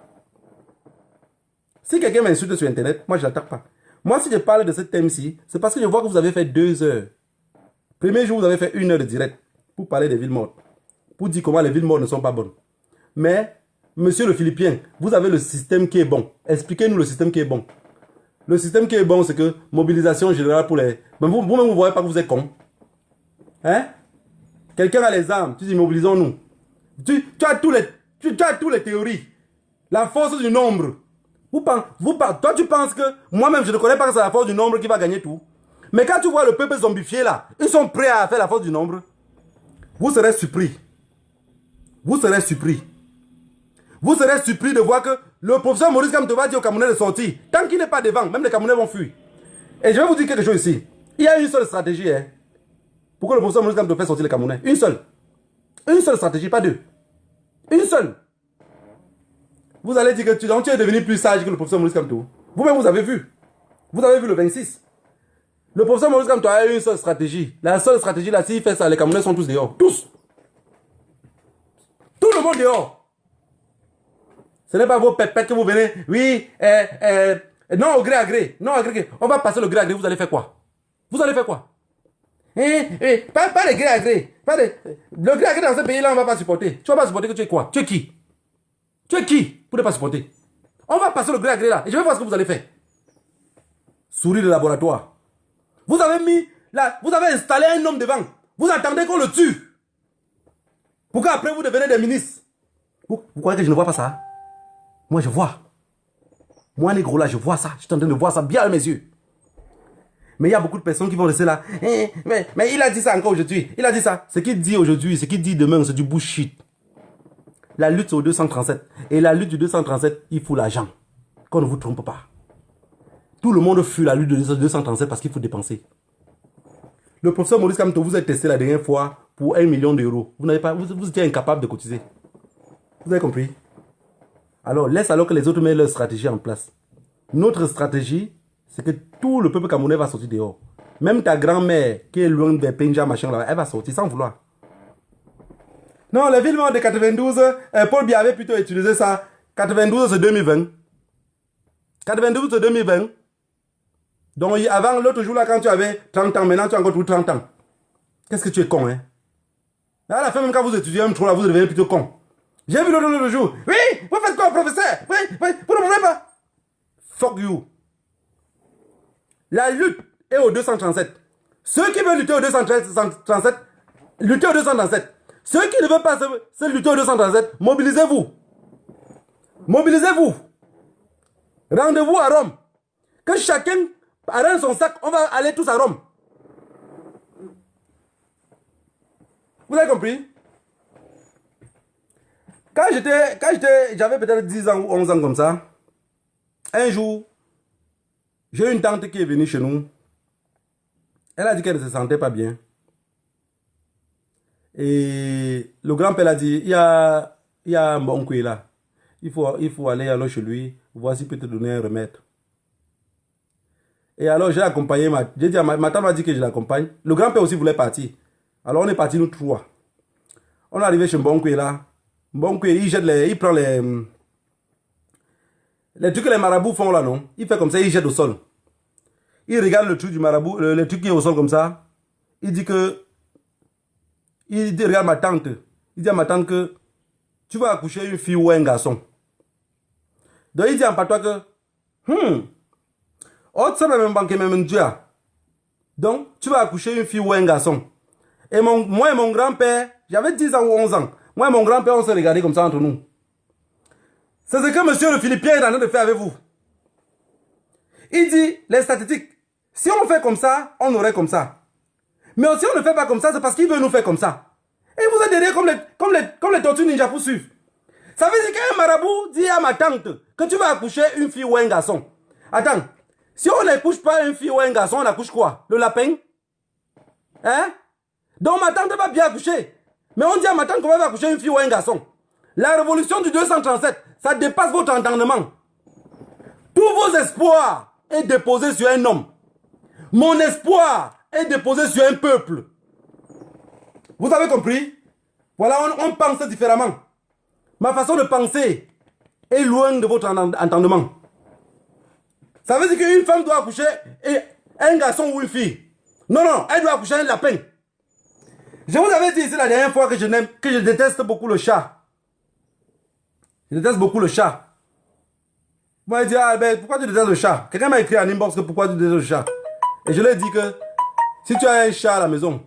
Si quelqu'un m'insulte sur Internet, moi je ne l'attaque pas. Moi si je parle de ce thème-ci, c'est parce que je vois que vous avez fait 2 heures. Premier jour, vous avez fait 1 heure de direct pour parler des villes mortes. Pour dire comment les villes mortes ne sont pas bonnes. Mais, monsieur le Philippien, vous avez le système qui est bon. Expliquez-nous le système qui est bon. Le système qui est bon, c'est que mobilisation générale pour les... Mais vous-même, vous ne voyez pas que vous êtes con. Hein? Quelqu'un a les armes, tu dis mobilisons-nous. Tu as tous les théories. La force du nombre. Toi, tu penses que moi-même, je ne connais pas que c'est la force du nombre qui va gagner tout. Mais quand tu vois le peuple zombifié là, ils sont prêts à faire la force du nombre. Vous serez surpris. Vous serez surpris. Vous serez surpris de voir que le professeur Maurice Kamto va dire aux Camerounais de sortir. Tant qu'il n'est pas devant, même les Camerounais vont fuir. Et je vais vous dire quelque chose ici. Il y a une seule stratégie. Hein, pour que le professeur Maurice Kamto fasse sortir les Camerounais. Une seule. Une seule stratégie, pas 2. Une seule. Vous allez dire que tu es devenu plus sage que le professeur Maurice Kamto. Vous-même, vous avez vu. Vous avez vu le 26. Le professeur Maurice Kamto a une seule stratégie. La seule stratégie là, s'il fait ça, les Camerounais sont tous dehors. Tous. Tout le monde dehors. Ce n'est pas vos pépettes que vous venez. Oui, non au gré à gré. Non au gré à gré. On va passer le gré à gré. Vous allez faire quoi? Vous allez faire quoi? Pas le gré à gré. Le gré à gré dans ce pays-là, on ne va pas supporter. Tu ne vas pas supporter que tu es quoi? Tu es qui? Tu es qui pour ne pas supporter? On va passer le gré à gré là. Et je vais voir ce que vous allez faire. Souris de laboratoire. Vous avez installé un homme devant. Vous attendez qu'on le tue. Pourquoi après vous devenez des ministres? Vous croyez que je ne vois pas ça? Moi, je vois. Moi, négro, là, je vois ça. Je suis en train de voir ça bien à mes yeux. Mais il y a beaucoup de personnes qui vont rester là. Mais il a dit ça encore aujourd'hui. Il a dit ça. Ce qu'il dit aujourd'hui, ce qu'il dit demain, c'est du bullshit. La lutte, c'est au 237. Et la lutte du 237, il faut l'argent. Qu'on ne vous trompe pas. Tout le monde fuit la lutte du 237 parce qu'il faut dépenser. Le professeur Maurice Kamto vous a testé la dernière fois pour 1 million d'euros. Vous étiez incapable de cotiser. Vous avez compris? Alors, laisse alors que les autres mettent leur stratégie en place. Notre stratégie, c'est que tout le peuple camerounais va sortir dehors. Même ta grand-mère, qui est loin de Penja, machin, là, elle va sortir sans vouloir. Non, les villes mortes de 92, Paul Biya avait plutôt utilisé ça. 92, c'est 2020. 92, c'est 2020. Donc, avant, l'autre jour, là, quand tu avais 30 ans, maintenant, tu as encore tout 30 ans. Qu'est-ce que tu es con, hein? À la fin, même quand vous étudiez même trop, là, vous devenez plutôt con. J'ai vu l'autre jour. Oui, vous faites quoi, professeur? Oui, vous ne comprenez pas. Fuck you. La lutte est au 237. Ceux qui veulent lutter au 237, lutter au 237. Ceux qui ne veulent pas se lutter au 237, mobilisez-vous. Mobilisez-vous. Rendez-vous à Rome. Que chacun arrête son sac, on va aller tous à Rome. Vous avez compris? Quand j'avais peut-être 10 ans ou 11 ans comme ça, un jour, j'ai une tante qui est venue chez nous. Elle a dit qu'elle ne se sentait pas bien. Et le grand-père a dit, il y a un bon coup là. Il faut aller alors chez lui, voir s'il peut te donner un remède. Et alors j'ai accompagné j'ai dit ma tante m'a dit que je l'accompagne. Le grand-père aussi voulait partir. Alors on est partis nous trois. On est arrivé chez Mbonkwe là. Mbonkwe, il prend les trucs que les marabouts font là, non? Il fait comme ça, il jette au sol. Il regarde le truc du marabout, le truc qui est au sol comme ça. Il dit, regarde ma tante. Il dit à ma tante que tu vas accoucher une fille ou un garçon. Donc il dit en patois que, donc tu vas accoucher une fille ou un garçon. Et moi et mon grand-père, j'avais 10 ans ou 11 ans. Moi et mon grand-père, on se regardait comme ça entre nous. C'est ce que monsieur le Philippien est en train de faire avec vous. Il dit, les statistiques, si on fait comme ça, on aurait comme ça. Mais si on ne fait pas comme ça, c'est parce qu'il veut nous faire comme ça. Et vous êtes derrière comme les tortues ninja pour suivre. Ça veut dire qu'un marabout dit à ma tante que tu vas accoucher une fille ou un garçon. Attends, si on n'accouche pas une fille ou un garçon, on accouche quoi? Le lapin? Hein? Donc ma tante va bien accoucher. Mais on dit à ma tante qu'on va accoucher une fille ou un garçon. La révolution du 237, ça dépasse votre entendement. Tous vos espoirs est déposé sur un homme. Mon espoir est déposé sur un peuple. Vous avez compris? Voilà, on pense différemment. Ma façon de penser est loin de votre entendement. Ça veut dire qu'une femme doit accoucher un garçon ou une fille. Non, non, elle doit accoucher un lapin. Je vous avais dit ici la dernière fois que je déteste beaucoup le chat. Je déteste beaucoup le chat. Vous m'avez dit, ah ben, pourquoi tu détestes le chat? Quelqu'un m'a écrit en inbox que pourquoi tu détestes le chat. Et je lui ai dit que si tu as un chat à la maison,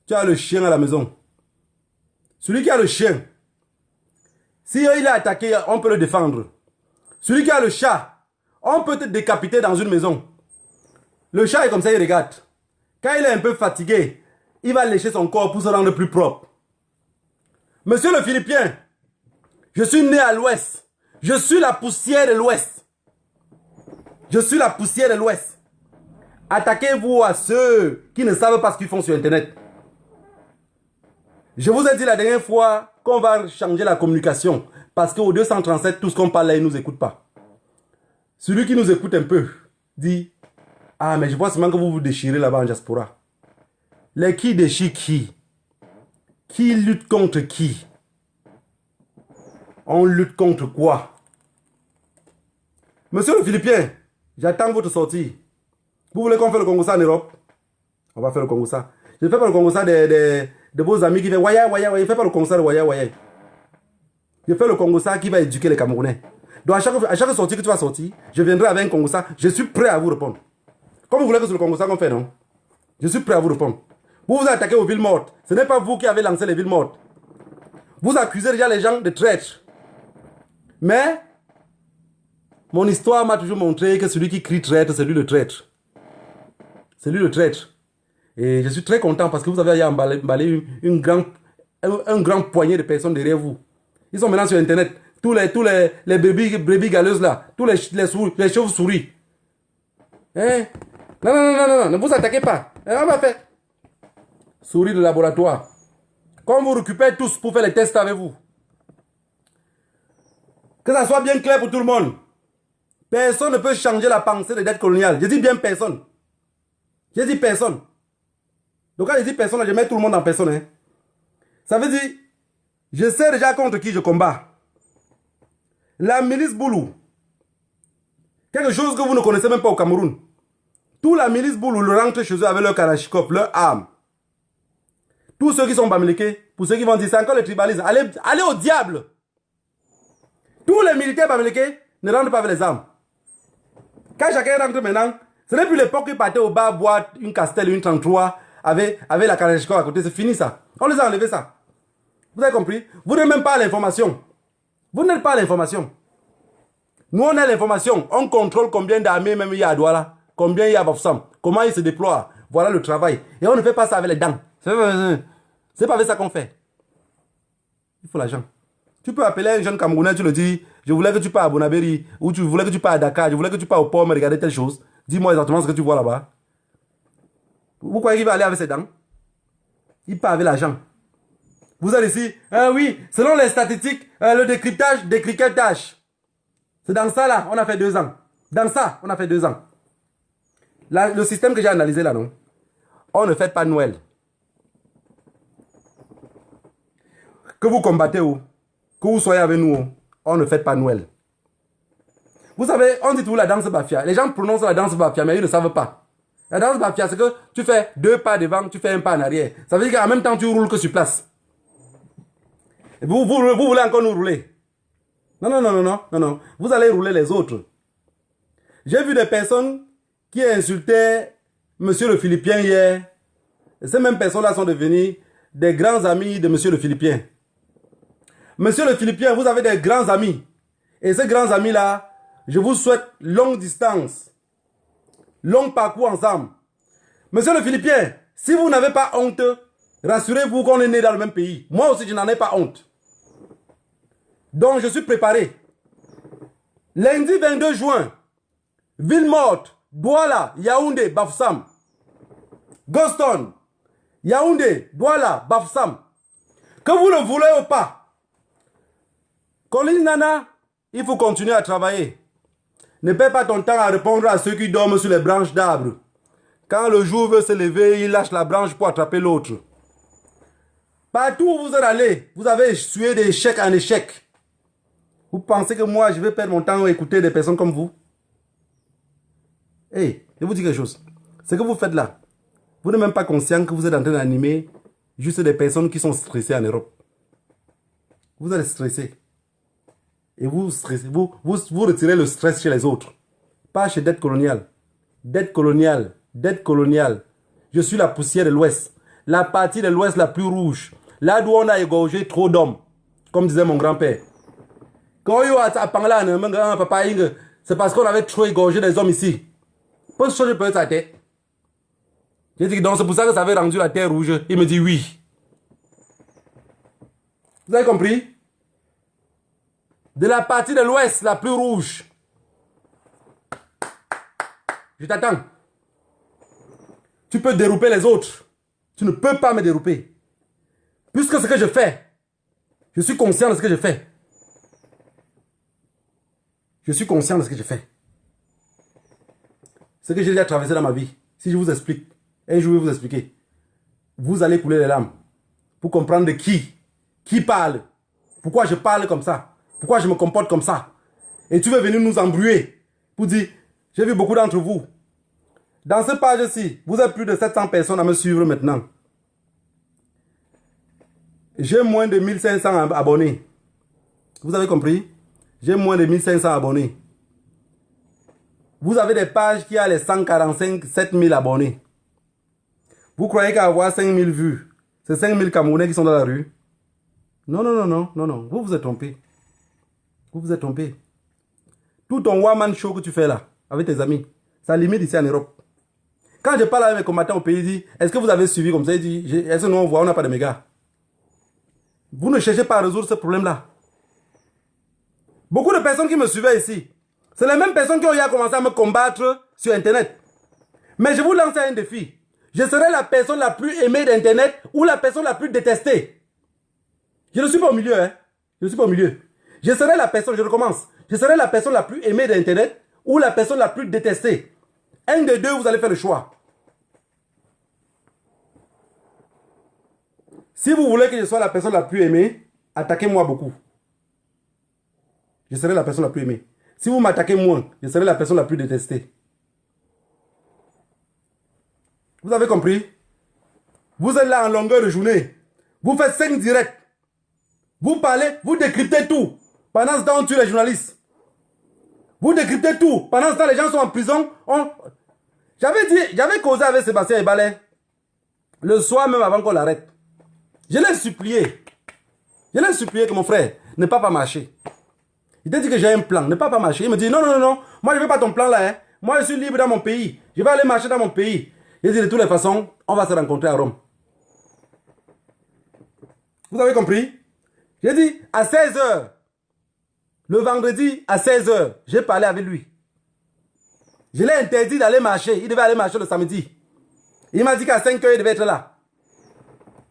tu as le chien à la maison. Celui qui a le chien, si il est attaqué, on peut le défendre. Celui qui a le chat, on peut te décapiter dans une maison. Le chat est comme ça, il regarde. Quand il est un peu fatigué, il va lécher son corps pour se rendre plus propre. Monsieur le Philippien, je suis né à l'ouest. Je suis la poussière de l'ouest. Je suis la poussière de l'ouest. Attaquez-vous à ceux qui ne savent pas ce qu'ils font sur Internet. Je vous ai dit la dernière fois qu'on va changer la communication. Parce qu'au 237, tout ce qu'on parle là, il ne nous écoute pas. Celui qui nous écoute un peu dit, ah mais je vois seulement que vous vous déchirez là-bas en diaspora. Les qui déchirent qui? Qui lutte contre qui? On lutte contre quoi? Monsieur le Philippien, j'attends votre sortie. Vous voulez qu'on fasse le Congo ça en Europe? On va faire le Congo ça. Je ne fais pas le Congo ça de vos amis qui font Waya, Waya, Waya. Je ne fais pas le Congo ça de Waya, Waya. Je fais le Congo ça qui va éduquer les Camerounais. Donc à chaque sortie que tu vas sortir, je viendrai avec un Congo ça. Je suis prêt à vous répondre. Comme vous voulez que c'est le Congo ça qu'on fait, non? Je suis prêt à vous répondre. Vous vous attaquez aux villes mortes. Ce n'est pas vous qui avez lancé les villes mortes. Vous accusez déjà les gens de traîtres. Mais Mon histoire m'a toujours montré que celui qui crie traître, c'est lui le traître. C'est lui le traître. Et je suis très content parce que vous avez emballé un grand poignet de personnes derrière vous. Ils sont maintenant sur Internet. Tous les brebis galeuses là. Tous les chauves-souris. Hein? Non, non, non, non, non, ne vous attaquez pas. On va faire. Souris de laboratoire. Quand vous récupérez tous pour faire les tests avec vous. Que ça soit bien clair pour tout le monde. Personne ne peut changer la pensée des dettes coloniales. Je dis bien personne. Je dis personne. Donc quand je dis personne, je mets tout le monde en personne. Hein. Ça veut dire, je sais déjà contre qui je combats. La milice Boulou. Quelque chose que vous ne connaissez même pas au Cameroun. Toute la milice Boulou le rentre chez eux avec leur karachikov, leur arme. Tous ceux qui sont bamilekés, pour ceux qui vont dire c'est encore le tribalisme, allez au diable. Tous les militaires bamilekés ne rentrent pas avec les armes. Quand chacun rentre maintenant, ce n'est plus l'époque où ils partaient au bar boire une Castel, une 33 avec la karachikov à côté. C'est fini ça. On les a enlevés ça. Vous avez compris? Vous n'êtes même pas à l'information. Vous n'êtes pas à l'information. Nous, on a l'information. On contrôle combien d'armées même il y a à Douala. Combien il y a à Bafoussam. Comment ils se déploient. Voilà le travail. Et on ne fait pas ça avec les dents. C'est pas avec ça qu'on fait. Il faut l'argent. Tu peux appeler un jeune Camerounais, tu le dis, je voulais que tu partes à Bonabéry, ou tu voulais que tu partes à Dakar, je voulais que tu partes au port, mais regarder telle chose. Dis-moi exactement ce que tu vois là-bas. Vous croyez qu'il va aller avec ses dents? Il part avec l'argent. Vous allez ici, oui, selon les statistiques, le décryptage. C'est dans ça là, on a fait 2 ans. Dans ça, on a fait 2 ans. Là, le système que j'ai analysé là, non? On ne fait pas Noël. Que vous combattez où? Que vous soyez avec nous, on ne fait pas Noël. Vous savez, on dit toujours la danse Bafia. Les gens prononcent la danse Bafia, mais ils ne savent pas. La danse Bafia, c'est que tu fais 2 pas devant, tu fais 1 pas en arrière. Ça veut dire qu'en même temps, tu roules que sur place. Et vous voulez encore nous rouler? Non, non, non, non, non, non, non. Vous allez rouler les autres. J'ai vu des personnes qui insultaient Monsieur le Philippien hier. Et ces mêmes personnes-là sont devenues des grands amis de Monsieur le Philippien. Monsieur le Philippien, vous avez des grands amis. Et ces grands amis-là, je vous souhaite longue distance. Long parcours ensemble. Monsieur le Philippien, si vous n'avez pas honte, rassurez-vous qu'on est né dans le même pays. Moi aussi, je n'en ai pas honte. Donc, je suis préparé. Lundi 22 juin, Ville-Morte, Douala, Yaoundé, Bafoussam. Goston, Yaoundé, Douala, Bafoussam. Que vous le voulez ou pas, Colline Nana, il faut continuer à travailler. Ne perds pas ton temps à répondre à ceux qui dorment sur les branches d'arbres. Quand le jour veut se lever, il lâche la branche pour attraper l'autre. Partout où vous êtes allé, vous avez sué d'échec en échec. Vous pensez que moi, je vais perdre mon temps à écouter des personnes comme vous? Hey, je vous dis quelque chose. Ce que vous faites là, vous n'êtes même pas conscient que vous êtes en train d'animer juste des personnes qui sont stressées en Europe. Vous êtes stressés. Et vous stressez, vous retirez le stress chez les autres. Pas chez dette coloniale. Dette coloniale. Dette coloniale. Je suis la poussière de l'Ouest. La partie de l'Ouest la plus rouge. Là d'où on a égorgé trop d'hommes. Comme disait mon grand-père. Quand il y a papa, c'est parce qu'on avait trop égorgé des hommes ici. Pour ce changer peut sa tête. J'ai dit donc c'est pour ça que ça avait rendu la terre rouge. Il me dit oui. Vous avez compris? De la partie de l'Ouest la plus rouge. Je t'attends. Tu peux dérouper les autres. Tu ne peux pas me dérouper. Puisque ce que je fais, je suis conscient de ce que je fais. Je suis conscient de ce que je fais. Ce que j'ai déjà traversé dans ma vie. Si je vous explique, et je vais vous expliquer, vous allez couler les larmes pour comprendre de qui parle. Pourquoi je parle comme ça. Pourquoi je me comporte comme ça. Et tu veux venir nous embrouiller pour dire, j'ai vu beaucoup d'entre vous. Dans cette page-ci, vous êtes plus de 700 personnes à me suivre maintenant. J'ai moins de 1500 abonnés. Vous avez compris? J'ai moins de 1500 abonnés. Vous avez des pages qui ont les 145, 7000 abonnés. Vous croyez qu'avoir 5000 vues, c'est 5000 Camerounais qui sont dans la rue? Non, non, non, non, non, non. Vous vous êtes trompé. Vous vous êtes trompé. Tout ton one-man show que tu fais là, avec tes amis, ça limite ici en Europe. Quand je parle avec mes combattants au pays, ils disent, est-ce que vous avez suivi comme ça? Ils disent, est-ce que nous on voit, on n'a pas de méga. Vous ne cherchez pas à résoudre ce problème-là. Beaucoup de personnes qui me suivaient ici, c'est les mêmes personnes qui ont commencé à me combattre sur Internet. Mais je vous lance un défi. Je serai la personne la plus aimée d'Internet ou la personne la plus détestée. Je ne suis pas au milieu, hein. Je ne suis pas au milieu. Je serai la personne, je recommence. Je serai la personne la plus aimée d'Internet ou la personne la plus détestée. Un des deux, vous allez faire le choix. Si vous voulez que je sois la personne la plus aimée, attaquez-moi beaucoup. Je serai la personne la plus aimée. Si vous m'attaquez moins, je serai la personne la plus détestée. Vous avez compris? Vous êtes là en longueur de journée. Vous faites 5 directs. Vous parlez, vous décryptez tout. Pendant ce temps, on tue les journalistes. Vous décryptez tout. Pendant ce temps, les gens sont en prison. J'avais causé avec Sébastien Ebalé le soir même avant qu'on l'arrête. Je l'ai supplié. Je l'ai supplié que mon frère ne pas marcher. Il t'a dit que j'ai un plan, ne pas marcher. Il me dit non, non, non, non. Moi, je ne veux pas ton plan là. Hein. Moi, je suis libre dans mon pays. Je vais aller marcher dans mon pays. Il dit de toutes les façons, on va se rencontrer à Rome. Vous avez compris? J'ai dit à 16 h. Le vendredi à 16 h, j'ai parlé avec lui. Je l'ai interdit d'aller marcher. Il devait aller marcher le samedi. Il m'a dit qu'à 5 h, il devait être là.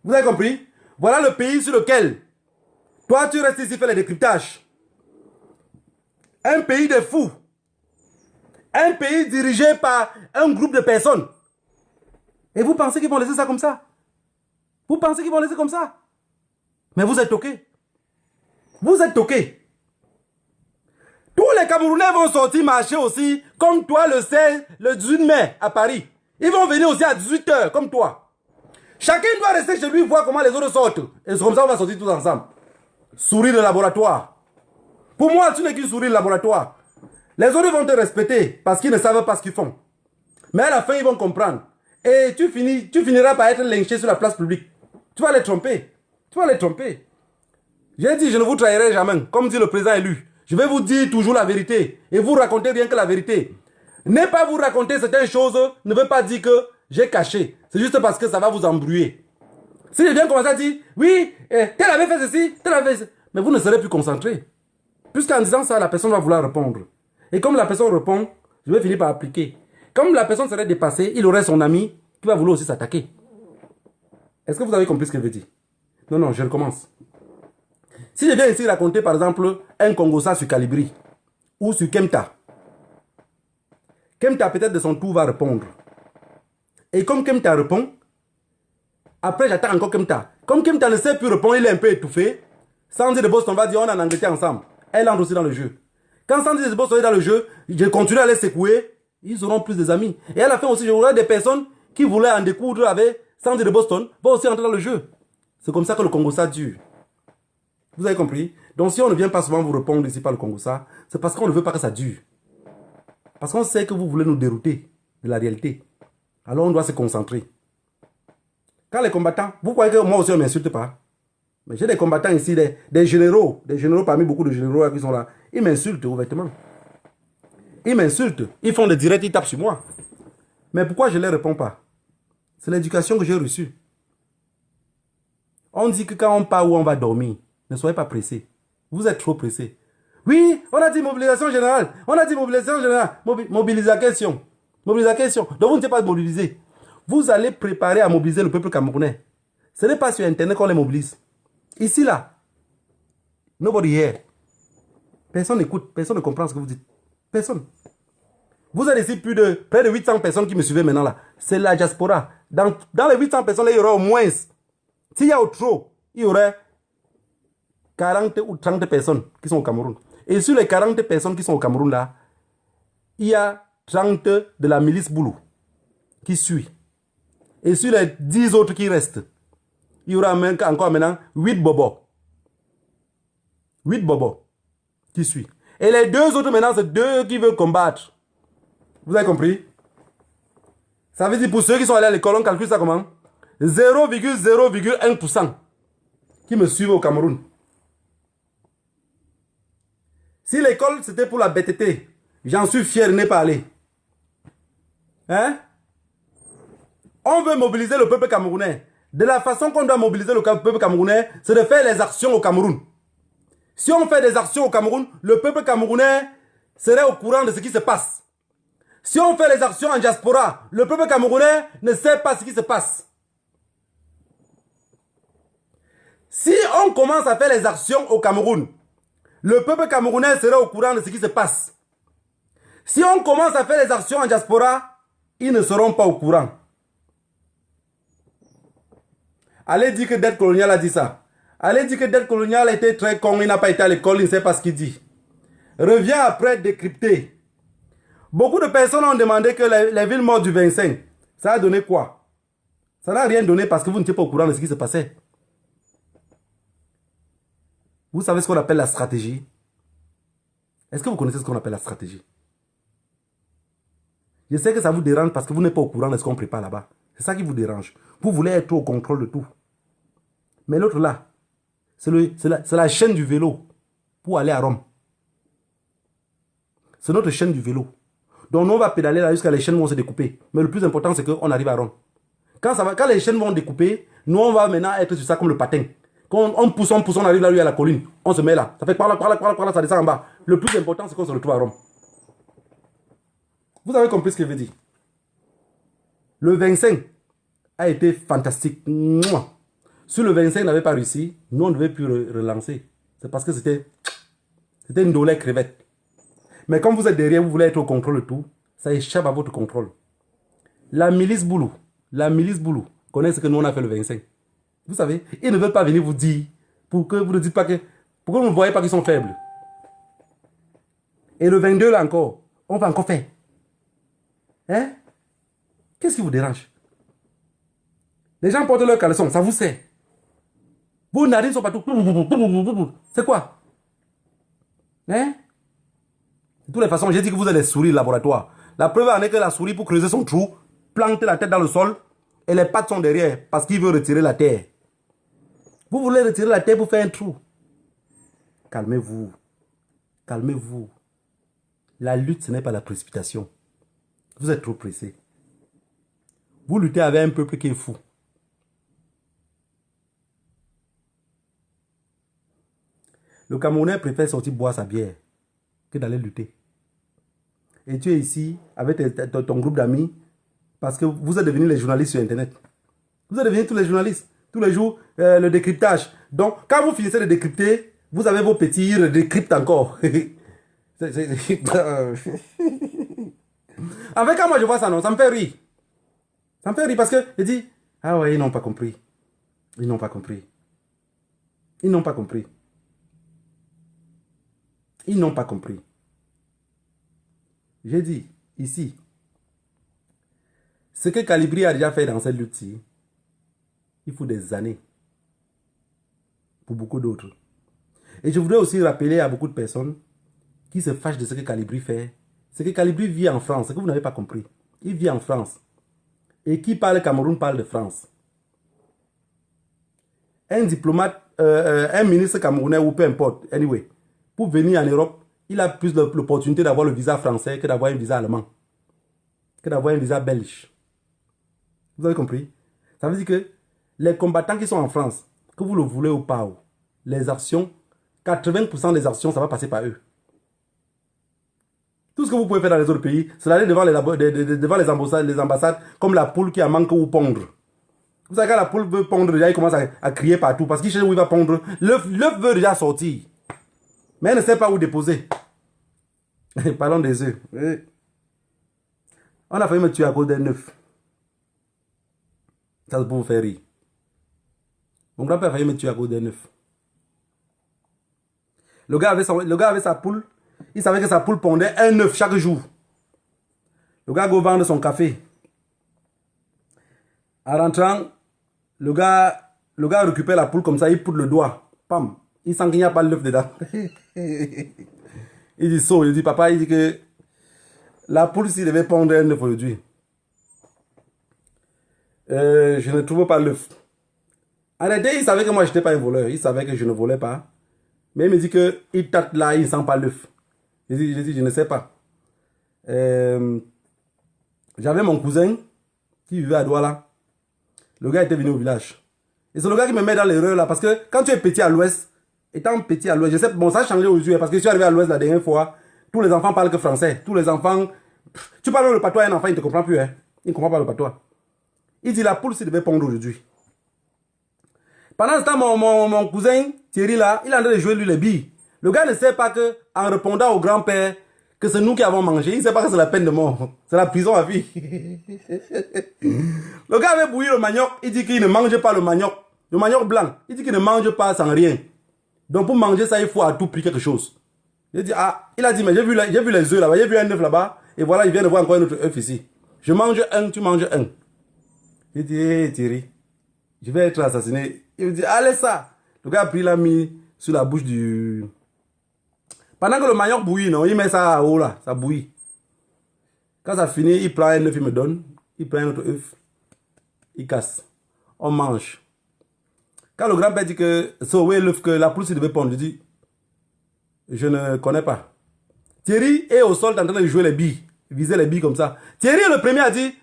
Vous avez compris? Voilà le pays sur lequel toi, tu restes ici faire les décryptages. Un pays de fous. Un pays dirigé par un groupe de personnes. Et vous pensez qu'ils vont laisser ça comme ça? Vous pensez qu'ils vont laisser comme ça? Mais vous êtes toqués. Vous êtes toqués. Tous les Camerounais vont sortir marcher aussi, comme toi le 16, le 18 mai à Paris. Ils vont venir aussi à 18 h, comme toi. Chacun doit rester chez lui, voir comment les autres sortent. Et c'est comme ça qu'on va sortir tous ensemble. Souris de laboratoire. Pour moi, tu n'es qu'une souris de laboratoire. Les autres vont te respecter parce qu'ils ne savent pas ce qu'ils font. Mais à la fin, ils vont comprendre. Et tu finiras par être lynché sur la place publique. Tu vas les tromper. Tu vas les tromper. J'ai dit, je ne vous trahirai jamais. Comme dit le président élu. Je vais vous dire toujours la vérité. Et vous raconter rien que la vérité. Ne pas vous raconter certaines choses ne veut pas dire que j'ai caché. C'est juste parce que ça va vous embrouiller. Si je viens commencer à dire, oui, tel avait fait ceci, tel avait fait ceci. Mais vous ne serez plus concentré. Puisqu'en disant ça, la personne va vouloir répondre. Et comme la personne répond, je vais finir par appliquer. Comme la personne serait dépassée, il aurait son ami qui va vouloir aussi s'attaquer. Est-ce que vous avez compris ce que je veux dire? Non, non, je recommence. Si je viens ici raconter, par exemple, un Congossa sur Calibri ou sur Kemta, Kemta peut-être de son tour va répondre. Et comme Kemta répond, après j'attends encore Kemta. Comme Kemta ne sait plus répondre, il est un peu étouffé. Sandy de Boston va dire on est en Angleterre ensemble. Elle entre aussi dans le jeu. Quand Sandy de Boston est dans le jeu, je continue à les secouer. Ils auront plus des amis. Et à la fin aussi, j'aurai des personnes qui voulaient en découdre avec Sandy de Boston, vont aussi entrer dans le jeu. C'est comme ça que le Congossa dure. Vous avez compris? Donc si on ne vient pas souvent vous répondre ici par le Congossa, c'est parce qu'on ne veut pas que ça dure. Parce qu'on sait que vous voulez nous dérouter de la réalité. Alors on doit se concentrer. Quand les combattants, vous croyez que moi aussi on ne m'insulte pas? Mais j'ai des combattants ici, des généraux parmi beaucoup de généraux qui sont là. Ils m'insultent ouvertement. Ils m'insultent. Ils font des directs, ils tapent sur moi. Mais pourquoi je ne les réponds pas? C'est l'éducation que j'ai reçue. On dit que quand on part où on va dormir, ne soyez pas pressés. Vous êtes trop pressés. Oui, on a dit mobilisation générale. On a dit mobilisation générale. Mobilisation. Mobilisation. Donc vous ne n'êtes pas mobilisé. Vous allez préparer à mobiliser le peuple camerounais. Ce n'est pas sur Internet qu'on les mobilise. Ici, là. Nobody here. Personne n'écoute. Personne ne comprend ce que vous dites. Personne. Vous êtes ici près de 800 personnes qui me suivent maintenant là. C'est la diaspora. Dans les 800 personnes là, il y aura au moins, s'il y a au trop, il y aurait 40 ou 30 personnes qui sont au Cameroun. Et sur les 40 personnes qui sont au Cameroun là, il y a 30 de la milice Boulou qui suit. Et sur les 10 autres qui restent, il y aura encore maintenant 8 bobos. 8 bobos qui suit. Et les 2 autres maintenant, c'est 2 qui veulent combattre. Vous avez compris? Ça veut dire pour ceux qui sont allés à l'école, on calcule ça comment? 0,0,1% qui me suivent au Cameroun. Si l'école c'était pour la BTT, J'en suis fier, il n'est pas allé. Hein? On veut mobiliser le peuple camerounais. De la façon qu'on doit mobiliser le peuple camerounais, c'est de faire les actions au Cameroun. Si on fait des actions au Cameroun, le peuple camerounais serait au courant de ce qui se passe. Si on fait les actions en diaspora, le peuple camerounais ne sait pas ce qui se passe. Si on commence à faire les actions au Cameroun, le peuple camerounais serait au courant de ce qui se passe. Si on commence à faire les actions en diaspora, ils ne seront pas au courant. Allez dire que dette coloniale a dit ça. Allez dire que dette coloniale a été très con, il n'a pas été à l'école, il ne sait pas ce qu'il dit. Reviens après décrypter. Beaucoup de personnes ont demandé que les villes mortes du 25, ça a donné quoi? Ça n'a rien donné parce que vous n'étiez pas au courant de ce qui se passait. Vous savez ce qu'on appelle la stratégie? Est-ce que vous connaissez ce qu'on appelle la stratégie? Je sais que ça vous dérange parce que vous n'êtes pas au courant de ce qu'on prépare là-bas. C'est ça qui vous dérange. Vous voulez être au contrôle de tout. Mais l'autre là, c'est la chaîne du vélo pour aller à Rome. C'est notre chaîne du vélo. Donc nous on va pédaler là jusqu'à les chaînes vont se découper. Mais le plus important c'est qu'on arrive à Rome. Quand les chaînes vont découper, nous on va maintenant être sur ça comme le patin. Quand on pousse, on arrive là, lui à la colline. On se met là. Ça fait par là, ça descend en bas. Le plus important c'est qu'on se retrouve à Rome. Vous avez compris ce que je veux dire? Le 25 a été fantastique. Mouah. Si le 25 n'avait pas réussi, nous on ne devait plus relancer. C'est parce que c'était une dolée crevette. Mais comme vous êtes derrière, vous voulez être au contrôle de tout, ça échappe à votre contrôle. La milice Boulou connaît ce que nous on a fait le 25. Vous savez, ils ne veulent pas venir vous dire pour que vous ne dites pas que... Pourquoi vous ne voyez pas qu'ils sont faibles? Et le 22 là encore, on va encore faire. Hein? Qu'est-ce qui vous dérange? Les gens portent leurs caleçons, ça vous sert. Vos narines sont partout. C'est quoi? Hein? De toutes les façons, j'ai dit que vous êtes des souris laboratoire. La preuve en est que la souris, pour creuser son trou, plante la tête dans le sol et les pattes sont derrière parce qu'il veut retirer la terre. Vous voulez retirer la terre pour faire un trou. Calmez-vous. Calmez-vous. La lutte, ce n'est pas la précipitation. Vous êtes trop pressé. Vous luttez avec un peuple qui est fou. Le Camerounais préfère sortir boire sa bière que d'aller lutter. Et tu es ici avec ton groupe d'amis parce que vous êtes devenus les journalistes sur Internet. Vous êtes devenus tous les journalistes. Tous les jours, le décryptage. Donc, quand vous finissez de décrypter, vous avez vos petits, ils redécryptent encore. En fait, quand moi je vois ça, non, ça me fait rire. Ça me fait rire parce que je dis, ah ouais, ils n'ont pas compris. Ils n'ont pas compris. Ils n'ont pas compris. Ils n'ont pas compris. J'ai dit, ici, ce que Calibri a déjà fait dans cette lutte-ci, il faut des années pour beaucoup d'autres. Et je voudrais aussi rappeler à beaucoup de personnes qui se fâchent de ce que Calibri fait. C'est que Calibri vit en France, ce que vous n'avez pas compris. Il vit en France. Et qui parle Cameroun parle de France. Un diplomate, un ministre camerounais ou peu importe, anyway, pour venir en Europe, il a plus l'opportunité d'avoir le visa français que d'avoir un visa allemand, que d'avoir un visa belge. Vous avez compris? Ça veut dire que les combattants qui sont en France, que vous le voulez ou pas, les actions, 80% des actions, ça va passer par eux. Tout ce que vous pouvez faire dans les autres pays, c'est d'aller devant les ambassades comme la poule qui a manque ou pondre. Vous savez, quand la poule veut pondre, déjà, il commence à crier partout parce qu'il cherche où il va pondre. L'œuf veut déjà sortir. Mais elle ne sait pas où déposer. Parlons des œufs. On a failli me tuer à cause d'un œuf. Ça, c'est pour vous faire rire. Mon grand-père a failli me tuer à cause d'un œuf. Le gars avait sa poule. Il savait que sa poule pondait un œuf chaque jour. Le gars go vendre son café. En rentrant, le gars récupère la poule comme ça, il poudre le doigt. Pam. Il sent qu'il n'y a pas l'œuf dedans. Il dit so, il dit papa, il dit que la poule s'il devait pondre un œuf aujourd'hui. Je ne trouve pas l'œuf. En réalité, il savait que moi je n'étais pas un voleur. Il savait que je ne volais pas. Mais il me dit qu'il tâte là, il ne sent pas l'œuf. Je dis, je ne sais pas. J'avais mon cousin qui vivait à Douala. Le gars était venu au village. Et c'est le gars qui me met dans l'erreur là. Parce que quand tu es petit à l'ouest, étant petit à l'ouest, je sais, bon, ça a changé aujourd'hui. Parce que je suis arrivé à l'ouest la dernière fois. Tous les enfants parlent que français. Tous les enfants. Tu parles le patois à un enfant, il ne te comprend plus. Hein. Il ne comprend pas le patois. Il dit la poule s'il devait pondre aujourd'hui. Pendant ce temps, mon cousin Thierry là, il est en train de jouer lui les billes. Le gars ne sait pas que, en répondant au grand-père, que c'est nous qui avons mangé, il ne sait pas que c'est la peine de mort. C'est la prison à vie. Le gars avait bouilli le manioc, il dit qu'il ne mange pas le manioc blanc. Il dit qu'il ne mange pas sans rien. Donc pour manger ça, il faut à tout prix quelque chose. Il dit, ah, il a dit, mais j'ai vu les œufs là-bas, j'ai vu un œuf là-bas, et voilà, il vient de voir encore un autre œuf ici. Je mange un, tu manges un. Il dit, hey, Thierry, je vais être assassiné. Il me dit, allez ça. Le gars a pris, l'a mis sur la bouche du... Pendant que le manioc bouillit, non, il met ça à eau là, ça bouillit. Quand ça finit, il prend un œuf, il me donne. Il prend un autre œuf, il casse. On mange. Quand le grand-père dit que c'est où est l'œuf que la poule s'il devait pondre, je dis, je ne connais pas. Thierry est au sol en train de jouer les billes, viser les billes comme ça. Thierry le premier a dit,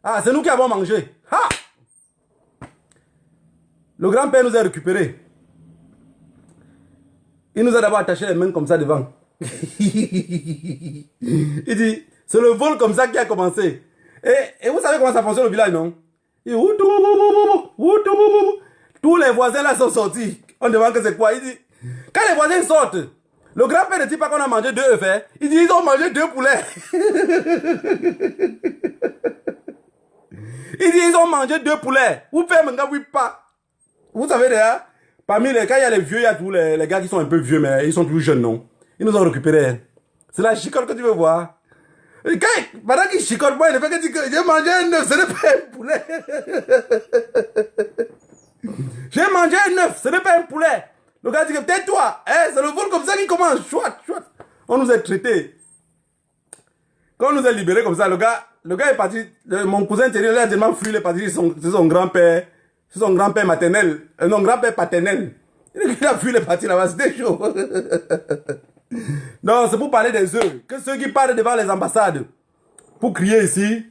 ah, c'est nous qui avons mangé. Ha! Le grand-père nous a récupérés. Il nous a d'abord attaché les mains comme ça devant. Il dit, c'est le vol comme ça qui a commencé. Et vous savez comment ça fonctionne au village, non? Il dit, tous les voisins là sont sortis. On demande que c'est quoi? Il dit, quand les voisins sortent, le grand-père ne dit pas qu'on a mangé 2 œufs. Hein? Il dit, ils ont mangé 2 poulets. Il dit, ils ont mangé 2 poulets. Vous faites mon gars, oui pas. Vous savez déjà, parmi les, quand il y a les vieux, il y a tous les gars qui sont un peu vieux, mais ils sont plus jeunes, non? Ils nous ont récupérés. C'est la chicote que tu veux voir. Et pendant qu'il chicote, moi, il ne fait que dire que j'ai mangé un œuf, ce n'est pas un poulet. J'ai mangé un œuf, ce n'est pas un poulet. Le gars dit que tais-toi, c'est le vol comme ça qui commence. Chouette, chouette. On nous a traités. Quand on nous a libérés comme ça, le gars est parti. Mon cousin Thierry, il a tellement fui, il est parti c'est son grand-père. C'est son grand-père maternel. Non, grand-père paternel. Il a fui, il est parti là-bas, c'était chaud. Non, c'est pour parler des œufs. Que ceux qui parlent devant les ambassades, pour crier ici,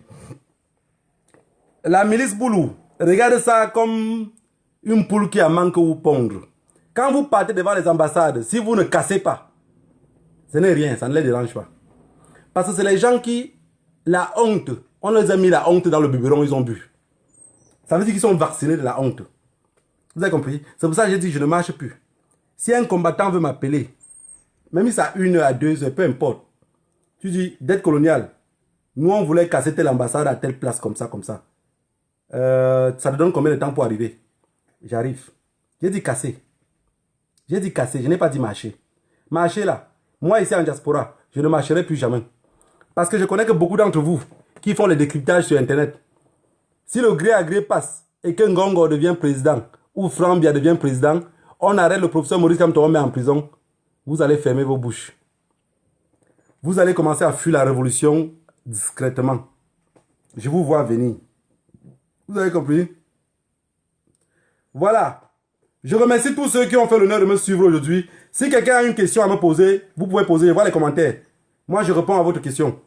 la milice Boulou, regardez ça comme une poule qui a manqué ou pondre. Quand vous partez devant les ambassades, si vous ne cassez pas, ce n'est rien, ça ne les dérange pas. Parce que c'est les gens qui, la honte, on les a mis la honte dans le biberon, ils ont bu. Ça veut dire qu'ils sont vaccinés de la honte. Vous avez compris? C'est pour ça que j'ai dit, je ne marche plus. Si un combattant veut m'appeler, même si c'est à 1 heure, à 2 heures, peu importe. Tu dis, dette coloniale, nous on voulait casser telle ambassade à telle place, comme ça, comme ça. Ça te donne combien de temps pour arriver? J'arrive. J'ai dit casser. J'ai dit casser, je n'ai pas dit marcher. Marcher là, moi ici en diaspora, je ne marcherai plus jamais. Parce que je connais que beaucoup d'entre vous qui font les décryptages sur Internet. Si le gré à gré passe et que Ngongo devient président ou Frambia devient président, on arrête le professeur Maurice Kamto en prison. Vous allez fermer vos bouches. Vous allez commencer à fuir la révolution discrètement. Je vous vois venir. Vous avez compris? Voilà. Je remercie tous ceux qui ont fait l'honneur de me suivre aujourd'hui. Si quelqu'un a une question à me poser, vous pouvez poser. Je vois les commentaires. Moi, je réponds à votre question.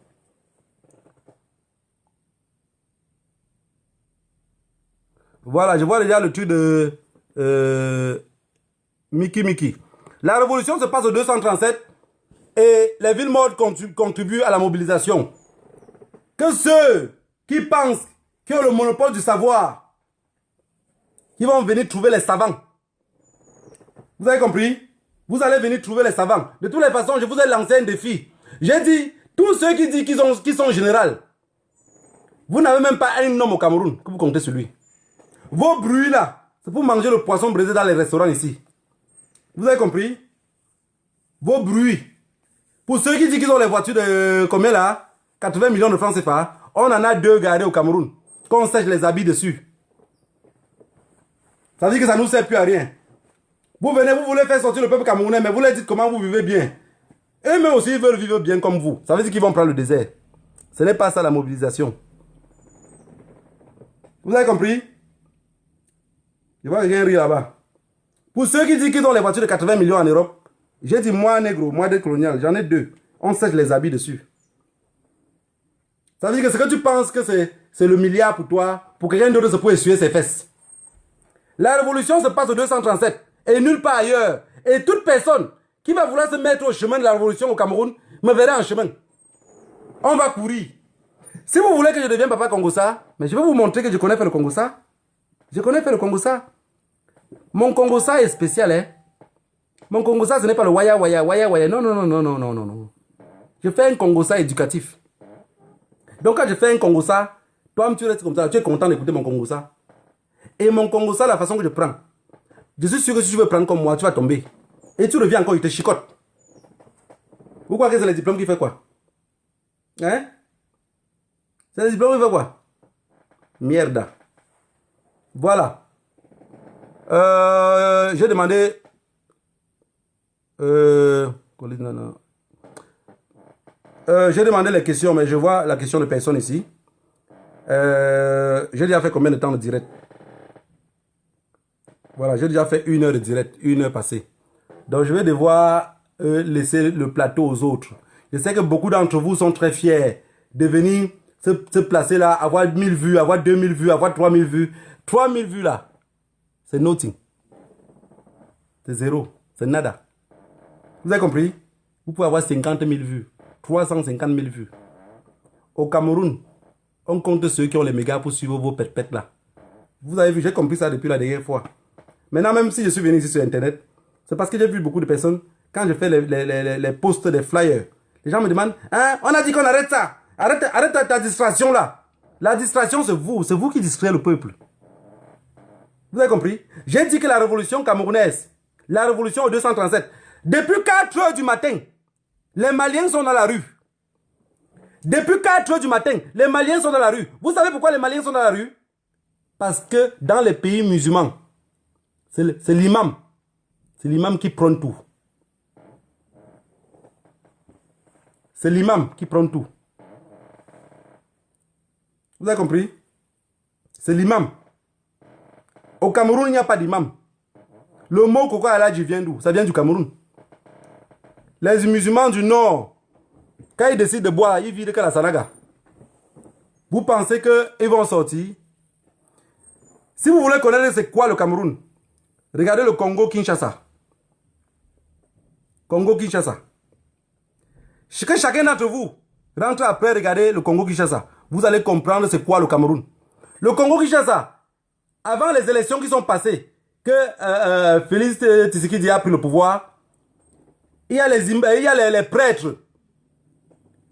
Voilà, je vois déjà le truc de Mickey. La révolution se passe au 237 et les villes mortes contribuent à la mobilisation. Que ceux qui pensent qui ont le monopole du savoir, qui vont venir trouver les savants. Vous avez compris? Vous allez venir trouver les savants. De toutes les façons, je vous ai lancé un défi. J'ai dit, tous ceux qui disent qu'ils sont généraux, vous n'avez même pas un homme au Cameroun que vous comptez sur lui. Vos bruits là, c'est pour manger le poisson braisé dans les restaurants ici. Vous avez compris? Vos bruits. Pour ceux qui disent qu'ils ont les voitures de combien là? 80 millions de francs CFA. On en a 2 garés au Cameroun. Qu'on sèche les habits dessus. Ça veut dire que ça ne nous sert plus à rien. Vous venez, vous voulez faire sortir le peuple camerounais, mais vous leur dites comment vous vivez bien. Eux-mêmes aussi, ils veulent vivre bien comme vous. Ça veut dire qu'ils vont prendre le désert. Ce n'est pas ça la mobilisation. Vous avez compris? Je vois quelqu'un rire là-bas. Pour ceux qui disent qu'ils ont les voitures de 80 millions en Europe, j'ai dit moi négro, moi décolonial, j'en ai 2. On sèche les habits dessus. Ça veut dire que ce que tu penses que c'est le milliard pour toi, pour quelqu'un d'autre, c'est pour essuyer ses fesses. La révolution se passe au 237 et nulle part ailleurs. Et toute personne qui va vouloir se mettre au chemin de la révolution au Cameroun me verra en chemin. On va courir. Si vous voulez que je devienne papa Congossa, mais je vais vous montrer que je connais faire le Congossa. Je connais faire le Congossa. Mon Congossa est spécial, hein. Mon Congossa, ce n'est pas le waya waya waya waya. Non, non, non, non, non, non, non, non. Je fais un Congossa éducatif. Donc quand je fais un Congossa, toi, tu restes comme ça, tu es content d'écouter mon Congossa. Et mon Congossa, la façon que je prends, je suis sûr que si tu veux prendre comme moi, tu vas tomber. Et tu reviens encore, il te chicote. Vous croyez que c'est les diplômes qui fait quoi? Hein? C'est les diplômes qui fait quoi? Mierda. Voilà. J'ai demandé... j'ai demandé les questions, mais je vois la question de personne ici. J'ai déjà fait combien de temps de direct? Voilà, j'ai déjà fait 1 heure de direct, 1 heure passée. Donc, je vais devoir laisser le plateau aux autres. Je sais que beaucoup d'entre vous sont très fiers de venir se placer là, avoir 1000 vues, avoir 2000 vues, avoir 3000 vues. 3000 vues là, c'est nothing. C'est zéro, c'est nada. Vous avez compris? Vous pouvez avoir 50 000 vues, 350 000 vues. Au Cameroun, on compte ceux qui ont les mégas pour suivre vos pètes là. Vous avez vu, j'ai compris ça depuis la dernière fois. Maintenant, même si je suis venu ici sur Internet, c'est parce que j'ai vu beaucoup de personnes, quand je fais les posts des flyers, les gens me demandent, hein, on a dit qu'on arrête ça. Arrête ta distraction là. La distraction, c'est vous qui distrayez le peuple. Vous avez compris? J'ai dit que la révolution camerounaise, la révolution au 237, depuis 4 heures du matin, les Maliens sont dans la rue. Depuis 4 heures du matin, les Maliens sont dans la rue. Vous savez pourquoi les Maliens sont dans la rue? Parce que dans les pays musulmans, c'est l'imam. C'est l'imam qui prend tout. C'est l'imam qui prend tout. Vous avez compris? C'est l'imam. Au Cameroun, il n'y a pas d'imam. Le mot Koko Aladji vient d'où? Ça vient du Cameroun. Les musulmans du Nord, quand ils décident de boire, ils vident que la Sanaga. Vous pensez qu'ils vont sortir? Si vous voulez connaître c'est quoi le Cameroun, regardez le Congo-Kinshasa. Congo-Kinshasa. Que chacun d'entre vous rentre après regarder le Congo-Kinshasa. Vous allez comprendre c'est quoi le Cameroun. Le Congo-Kinshasa, avant les élections qui sont passées, que Félix Tshisekedi a pris le pouvoir, il y a les prêtres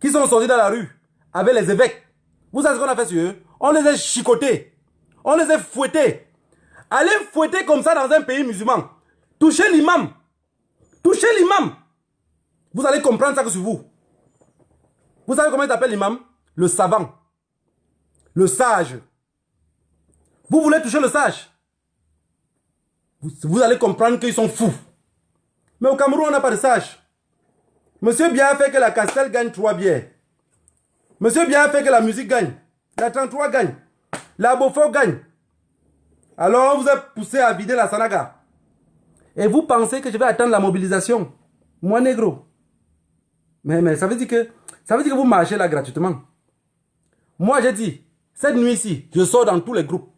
qui sont sortis dans la rue avec les évêques. Vous savez ce qu'on a fait sur eux? On les a chicotés. On les a fouettés. Allez fouetter comme ça dans un pays musulman. Touchez l'imam. Touchez l'imam. Vous allez comprendre ça que sur vous. Vous savez comment il s'appelle l'imam? Le savant. Le sage. Vous voulez toucher le sage? Vous allez comprendre qu'ils sont fous. Mais au Cameroun, on n'a pas de sage. Monsieur Bien fait que la Castel gagne 3 bières. Monsieur Bien fait que la musique gagne. La 33 gagne. La Beaufort gagne. Alors on vous a poussé à vider la Sanaga. Et vous pensez que je vais attendre la mobilisation? Moi, négro. Mais ça veut dire que vous marchez là gratuitement. Moi, j'ai dit, cette nuit-ci, je sors dans tous les groupes.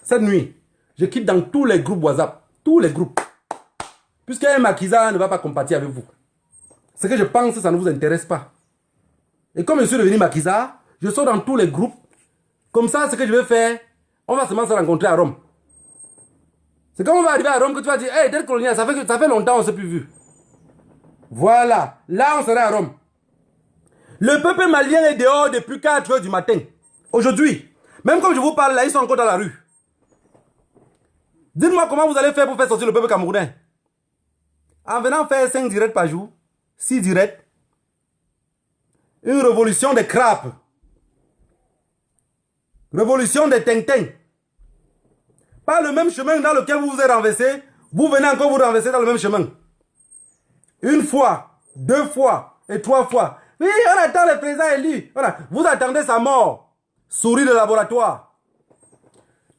Cette nuit, je quitte dans tous les groupes WhatsApp. Tous les groupes. Puisqu'un maquisa ne va pas compatir avec vous. Ce que je pense, ça ne vous intéresse pas. Et comme je suis devenu maquisa, je sors dans tous les groupes. Comme ça, ce que je vais faire, on va seulement se rencontrer à Rome. C'est quand on va arriver à Rome que tu vas dire, hey, tel colonial, ça fait longtemps qu'on ne s'est plus vu. Voilà, là on sera à Rome. Le peuple malien est dehors depuis 4 heures du matin. Aujourd'hui, même comme je vous parle là, ils sont encore dans la rue. Dites-moi comment vous allez faire pour faire sortir le peuple camerounais. En venant faire 5 directs par jour, 6 directs, une révolution des crapes, révolution des tintins. Pas le même chemin dans lequel vous vous êtes renversé, vous venez encore vous renverser dans le même chemin. 1 fois, 2 fois et 3 fois. Oui, on attend le président élu. Voilà. Vous attendez sa mort. Souris de laboratoire.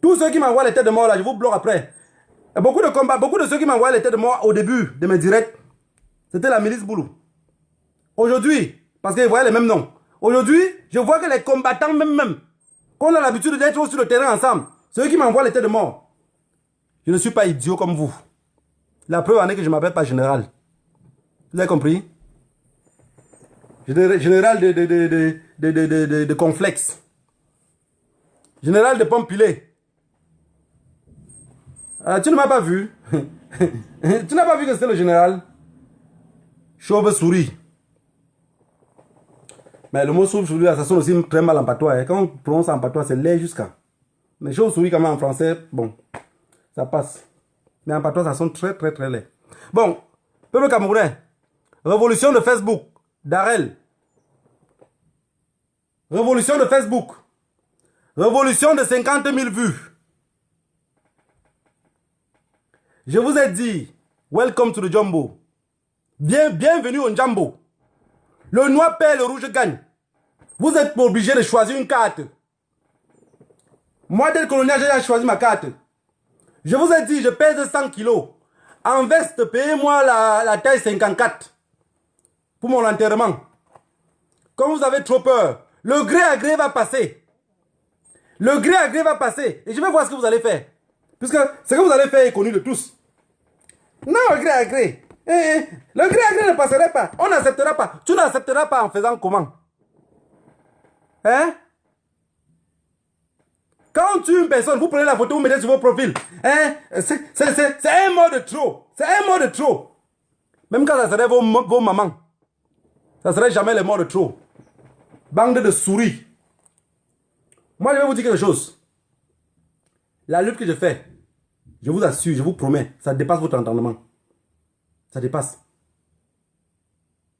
Tous ceux qui m'envoient les têtes de mort là, je vous bloque après. Et beaucoup de ceux qui m'envoient les têtes de mort au début de mes directs, c'était la milice Boulou. Aujourd'hui, parce qu'ils voyaient les mêmes noms, Aujourd'hui, je vois que les combattants même, qu'on a l'habitude d'être sur le terrain ensemble, c'est eux qui m'envoient les têtes de mort. Je ne suis pas idiot comme vous. La preuve en est que je ne m'appelle pas général. Vous avez compris? Général de complexe. Général de pommes pilées. Ah, tu ne m'as pas vu. Tu n'as pas vu que c'était le général. Chauve-souris. Mais le mot chauve-souris, ça sonne aussi très mal en patois. Hein. Quand on prononce en patois, c'est laid jusqu'à. Mais chauve-souris, quand même en français, bon, ça passe. Mais en patois, ça sonne très, très, très laid. Bon, peuple camerounais, révolution de Facebook, Darel. Révolution de Facebook. Révolution de 50 000 vues. Je vous ai dit, welcome to the Jumbo. Bienvenue au Jumbo. Le noir perd, le rouge gagne. Vous êtes obligé de choisir une carte. Moi, dès le colonial, j'ai choisi ma carte. Je vous ai dit, je pèse 100 kilos. En veste, payez-moi la taille 54 pour mon enterrement. Comme vous avez trop peur, le gré à gré va passer. Le gré à gré va passer. Et je vais voir ce que vous allez faire. Puisque ce que vous allez faire est connu de tous. Non, le gré à gré. Le gré à gré ne passerait pas. On n'acceptera pas. Tu n'accepteras pas en faisant comment? Hein? Quand on tue une personne, vous prenez la photo, vous mettez sur vos profils. Hein? C'est un mot de trop. C'est un mot de trop. Même quand ça serait vos mamans. Ça serait jamais les mots de trop. Bande de souris. Moi, je vais vous dire quelque chose. La lutte que je fais, je vous assure, je vous promets, ça dépasse votre entendement. Ça dépasse.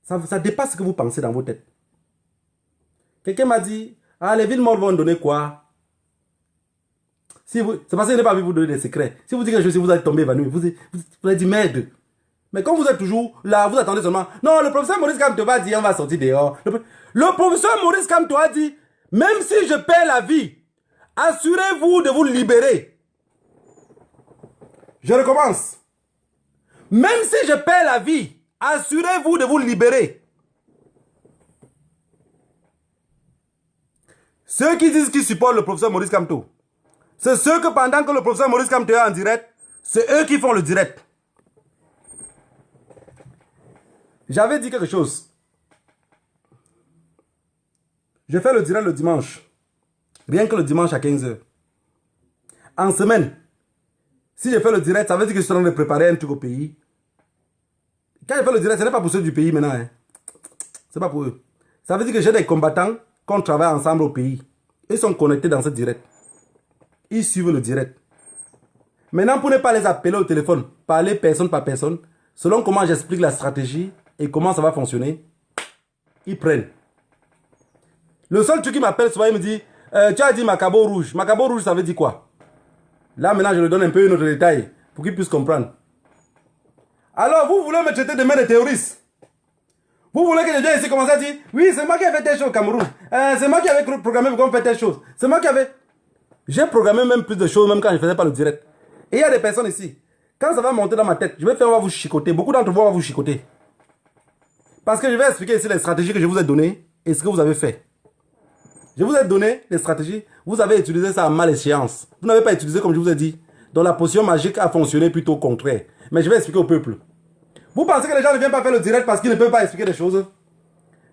Ça dépasse ce que vous pensez dans vos têtes. Quelqu'un m'a dit, ah, les villes mortes vont donner quoi? C'est parce que je n'ai pas envie de vous donner des secrets. Si vous dites quelque chose, si vous allez tomber évanoui, vous allez dire merde. Mais quand vous êtes toujours là, vous attendez seulement. Non, le professeur Maurice Kamto va dire, on va sortir dehors. Le professeur Maurice Kamto a dit, même si je perds la vie, assurez-vous de vous libérer. Je recommence. Même si je perds la vie, assurez-vous de vous libérer. Ceux qui disent qu'ils supportent le professeur Maurice Kamto, c'est ceux que pendant que le professeur Maurice Kamto est en direct, c'est eux qui font le direct. J'avais dit quelque chose. Je fais le direct le dimanche. Rien que le dimanche à 15 h. En semaine, si je fais le direct, ça veut dire que je suis en train de préparer un truc au pays. Quand je fais le direct, ce n'est pas pour ceux du pays maintenant. Hein. Ce n'est pas pour eux. Ça veut dire que j'ai des combattants qu'on travaille ensemble au pays. Ils sont connectés dans ce direct. Ils suivent le direct. Maintenant, pour ne pas les appeler au téléphone, parler personne par personne, selon comment j'explique la stratégie et comment ça va fonctionner, ils prennent. Le seul truc qui m'appelle souvent, il me dit, tu as dit Macabo rouge. Macabo rouge, ça veut dire quoi? Là, maintenant, je lui donne un peu un autre détail pour qu'il puisse comprendre. Alors, vous voulez me traiter de main de terroriste? Vous voulez que je vienne ici commencer à dire, oui, c'est moi qui ai fait telle chose au Cameroun. C'est moi qui avais programmé pour qu'on fasse telle chose. C'est moi qui avais... J'ai programmé même plus de choses, même quand je ne faisais pas le direct. Et il y a des personnes ici. Quand ça va monter dans ma tête, je vais faire, on va vous chicoter. Beaucoup d'entre vous, on va vous chicoter. Parce que je vais expliquer ici les stratégies que je vous ai données et ce que vous avez fait. Je vous ai donné les stratégies. Vous avez utilisé ça à mal échéance. Vous n'avez pas utilisé comme je vous ai dit. Donc la potion magique a fonctionné plutôt au contraire. Mais je vais expliquer au peuple. Vous pensez que les gens ne viennent pas faire le direct parce qu'ils ne peuvent pas expliquer des choses?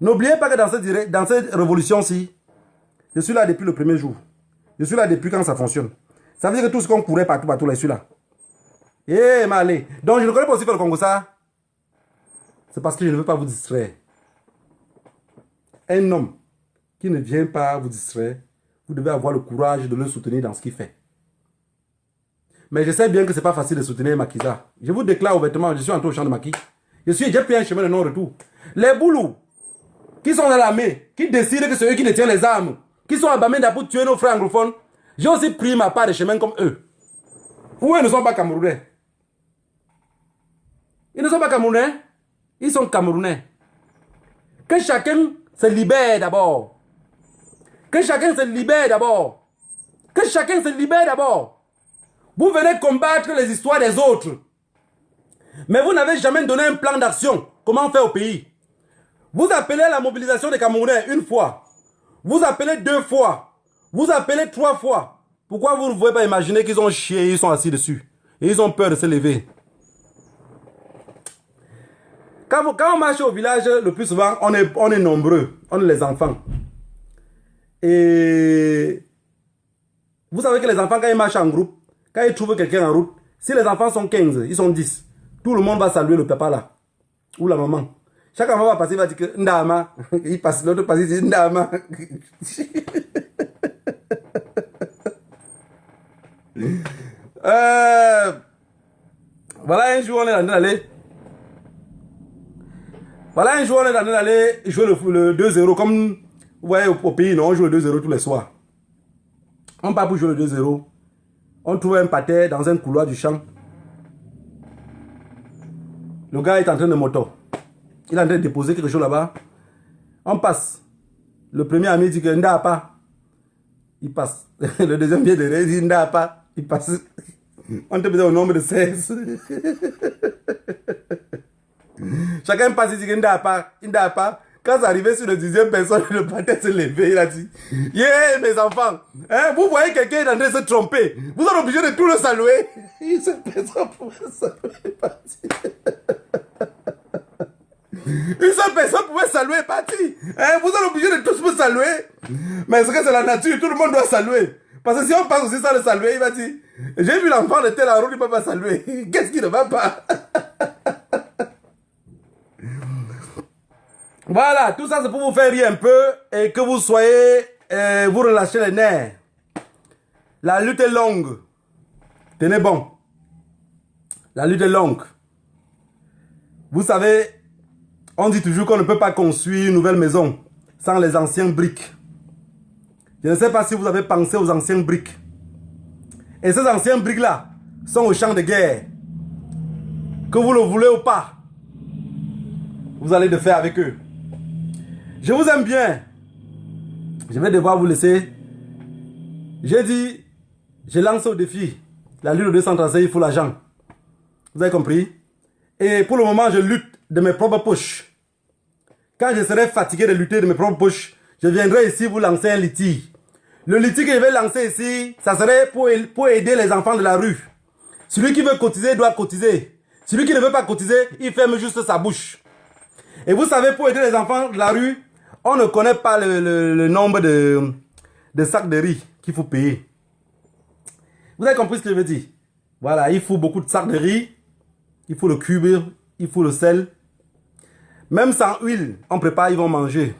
N'oubliez pas que dans cette révolution-ci, je suis là depuis le premier jour. Je suis là depuis quand ça fonctionne. Ça veut dire que tout ce qu'on courait partout, là, je suis là. Eh, malé. Donc je ne connais pas aussi faire le Congo ça. C'est parce que je ne veux pas vous distraire. Un homme qui ne vient pas vous distraire, vous devez avoir le courage de le soutenir dans ce qu'il fait. Mais je sais bien que ce n'est pas facile de soutenir Makiza. Je vous déclare ouvertement, je suis entré au champ de Maki. J'ai pris un chemin de non-retour. Les boulous qui sont dans l'armée, qui décident que c'est eux qui détiennent les armes, qui sont à Bamenda pour tuer nos frères anglophones, j'ai aussi pris ma part de chemin comme eux. Ou eux ne sont pas Camerounais. Ils ne sont pas Camerounais. Ils sont Camerounais. Que chacun se libère d'abord. Que chacun se libère d'abord. Que chacun se libère d'abord. Vous venez combattre les histoires des autres. Mais vous n'avez jamais donné un plan d'action. Comment faire au pays? Vous appelez à la mobilisation des Camerounais une fois. Vous appelez 2 fois. Vous appelez 3 fois. Pourquoi vous ne pouvez pas imaginer qu'ils ont chié et ils sont assis dessus? Et ils ont peur de se lever. Quand on marche au village, le plus souvent, on est nombreux. On est les enfants. Et vous savez que les enfants, quand ils marchent en groupe, quand ils trouvent quelqu'un en route, si les enfants sont 15, ils sont 10, tout le monde va saluer le papa là. Ou la maman. Chaque enfant va passer, il va dire que Ndama. Il passe, l'autre passe, il dit Ndama. Voilà un jour on est en train d'aller. Voilà un jour on est en train d'aller jouer le 2-0 comme vous voyez au pays, non, on joue le 2-0 tous les soirs. On part pour jouer le 2-0. On trouve un pâté dans un couloir du champ. Le gars est en train de moto. Il est en train de déposer quelque chose là-bas. On passe. Le premier ami dit que Nda pas. Il passe. Le deuxième vient de rire, il dit Nda pas. Il passe. On te met au nombre de 16. Chacun passe, il dit Nda pas. Nda pas. Quand c'est arrivé sur le 10e personne, le pâté s'est levé. Il a dit yeah, mes enfants. Hein, vous voyez quelqu'un est en train de se tromper. Vous êtes obligés de tout le saluer. Une seule personne pouvait saluer. Une seule personne pouvait saluer, parti. Hein, vous êtes obligés de tous me saluer. Mais est-ce que c'est la nature? Tout le monde doit saluer. Parce que si on passe aussi sans le saluer, il va dire j'ai vu l'enfant de tel en route, il ne peut pas saluer. Qu'est-ce qui ne va pas? Voilà, tout ça c'est pour vous faire rire un peu et que vous soyez, vous relâchez les nerfs. La lutte est longue. Tenez bon. La lutte est longue. Vous savez, on dit toujours qu'on ne peut pas construire une nouvelle maison sans les anciennes briques. Je ne sais pas si vous avez pensé aux anciennes briques. Et ces anciennes briques-là sont au champ de guerre. Que vous le voulez ou pas, vous allez de faire avec eux. Je vous aime bien. Je vais devoir vous laisser. J'ai dit, je lance au défi. La lutte de 235, il faut l'argent. Vous avez compris? Et pour le moment, je lutte de mes propres poches. Quand je serai fatigué de lutter de mes propres poches, je viendrai ici vous lancer un litige. Le litige que je vais lancer ici, ça serait pour aider les enfants de la rue. Celui qui veut cotiser doit cotiser. Celui qui ne veut pas cotiser, il ferme juste sa bouche. Et vous savez, pour aider les enfants de la rue, on ne connaît pas le nombre de sacs de riz qu'il faut payer. Vous avez compris ce que je veux dire? Voilà, il faut beaucoup de sacs de riz, il faut le cuivre, il faut le sel. Même sans huile, on prépare, ils vont manger.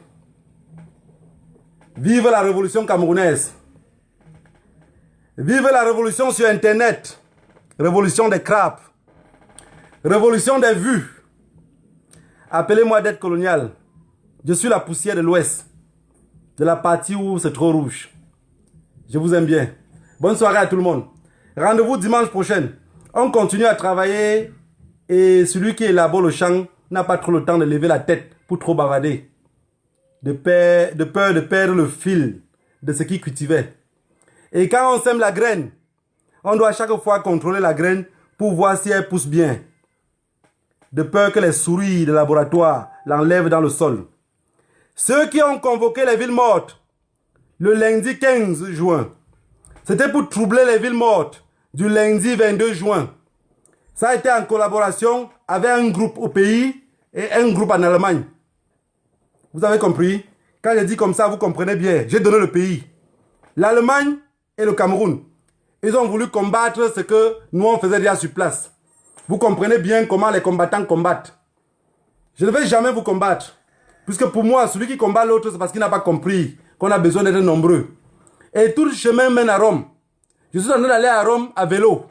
Vive la révolution camerounaise. Vive la révolution sur Internet. Révolution des crapes. Révolution des vues. Appelez-moi dette coloniale. Je suis la poussière de l'Ouest. De la partie où c'est trop rouge. Je vous aime bien. Bonne soirée à tout le monde. Rendez-vous dimanche prochain. On continue à travailler. Et celui qui élabore le champ n'a pas trop le temps de lever la tête pour trop bavarder. De peur de perdre le fil de ce qu'il cultivait. Et quand on sème la graine, on doit chaque fois contrôler la graine pour voir si elle pousse bien. De peur que les souris de laboratoire l'enlèvent dans le sol. Ceux qui ont convoqué les villes mortes le lundi 15 juin, c'était pour troubler les villes mortes du lundi 22 juin. Ça a été en collaboration avec un groupe au pays et un groupe en Allemagne. Vous avez compris? Quand je dis comme ça, vous comprenez bien. J'ai donné le pays. L'Allemagne et le Cameroun. Ils ont voulu combattre ce que nous on faisait déjà sur place. Vous comprenez bien comment les combattants combattent. Je ne vais jamais vous combattre. Puisque pour moi, celui qui combat l'autre, c'est parce qu'il n'a pas compris qu'on a besoin d'être nombreux. Et tout le chemin mène à Rome. Je suis en train d'aller à Rome à vélo.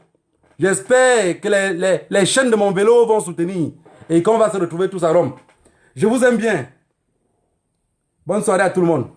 J'espère que les chaînes de mon vélo vont soutenir. Et qu'on va se retrouver tous à Rome. Je vous aime bien. Bonne soirée à tout le monde.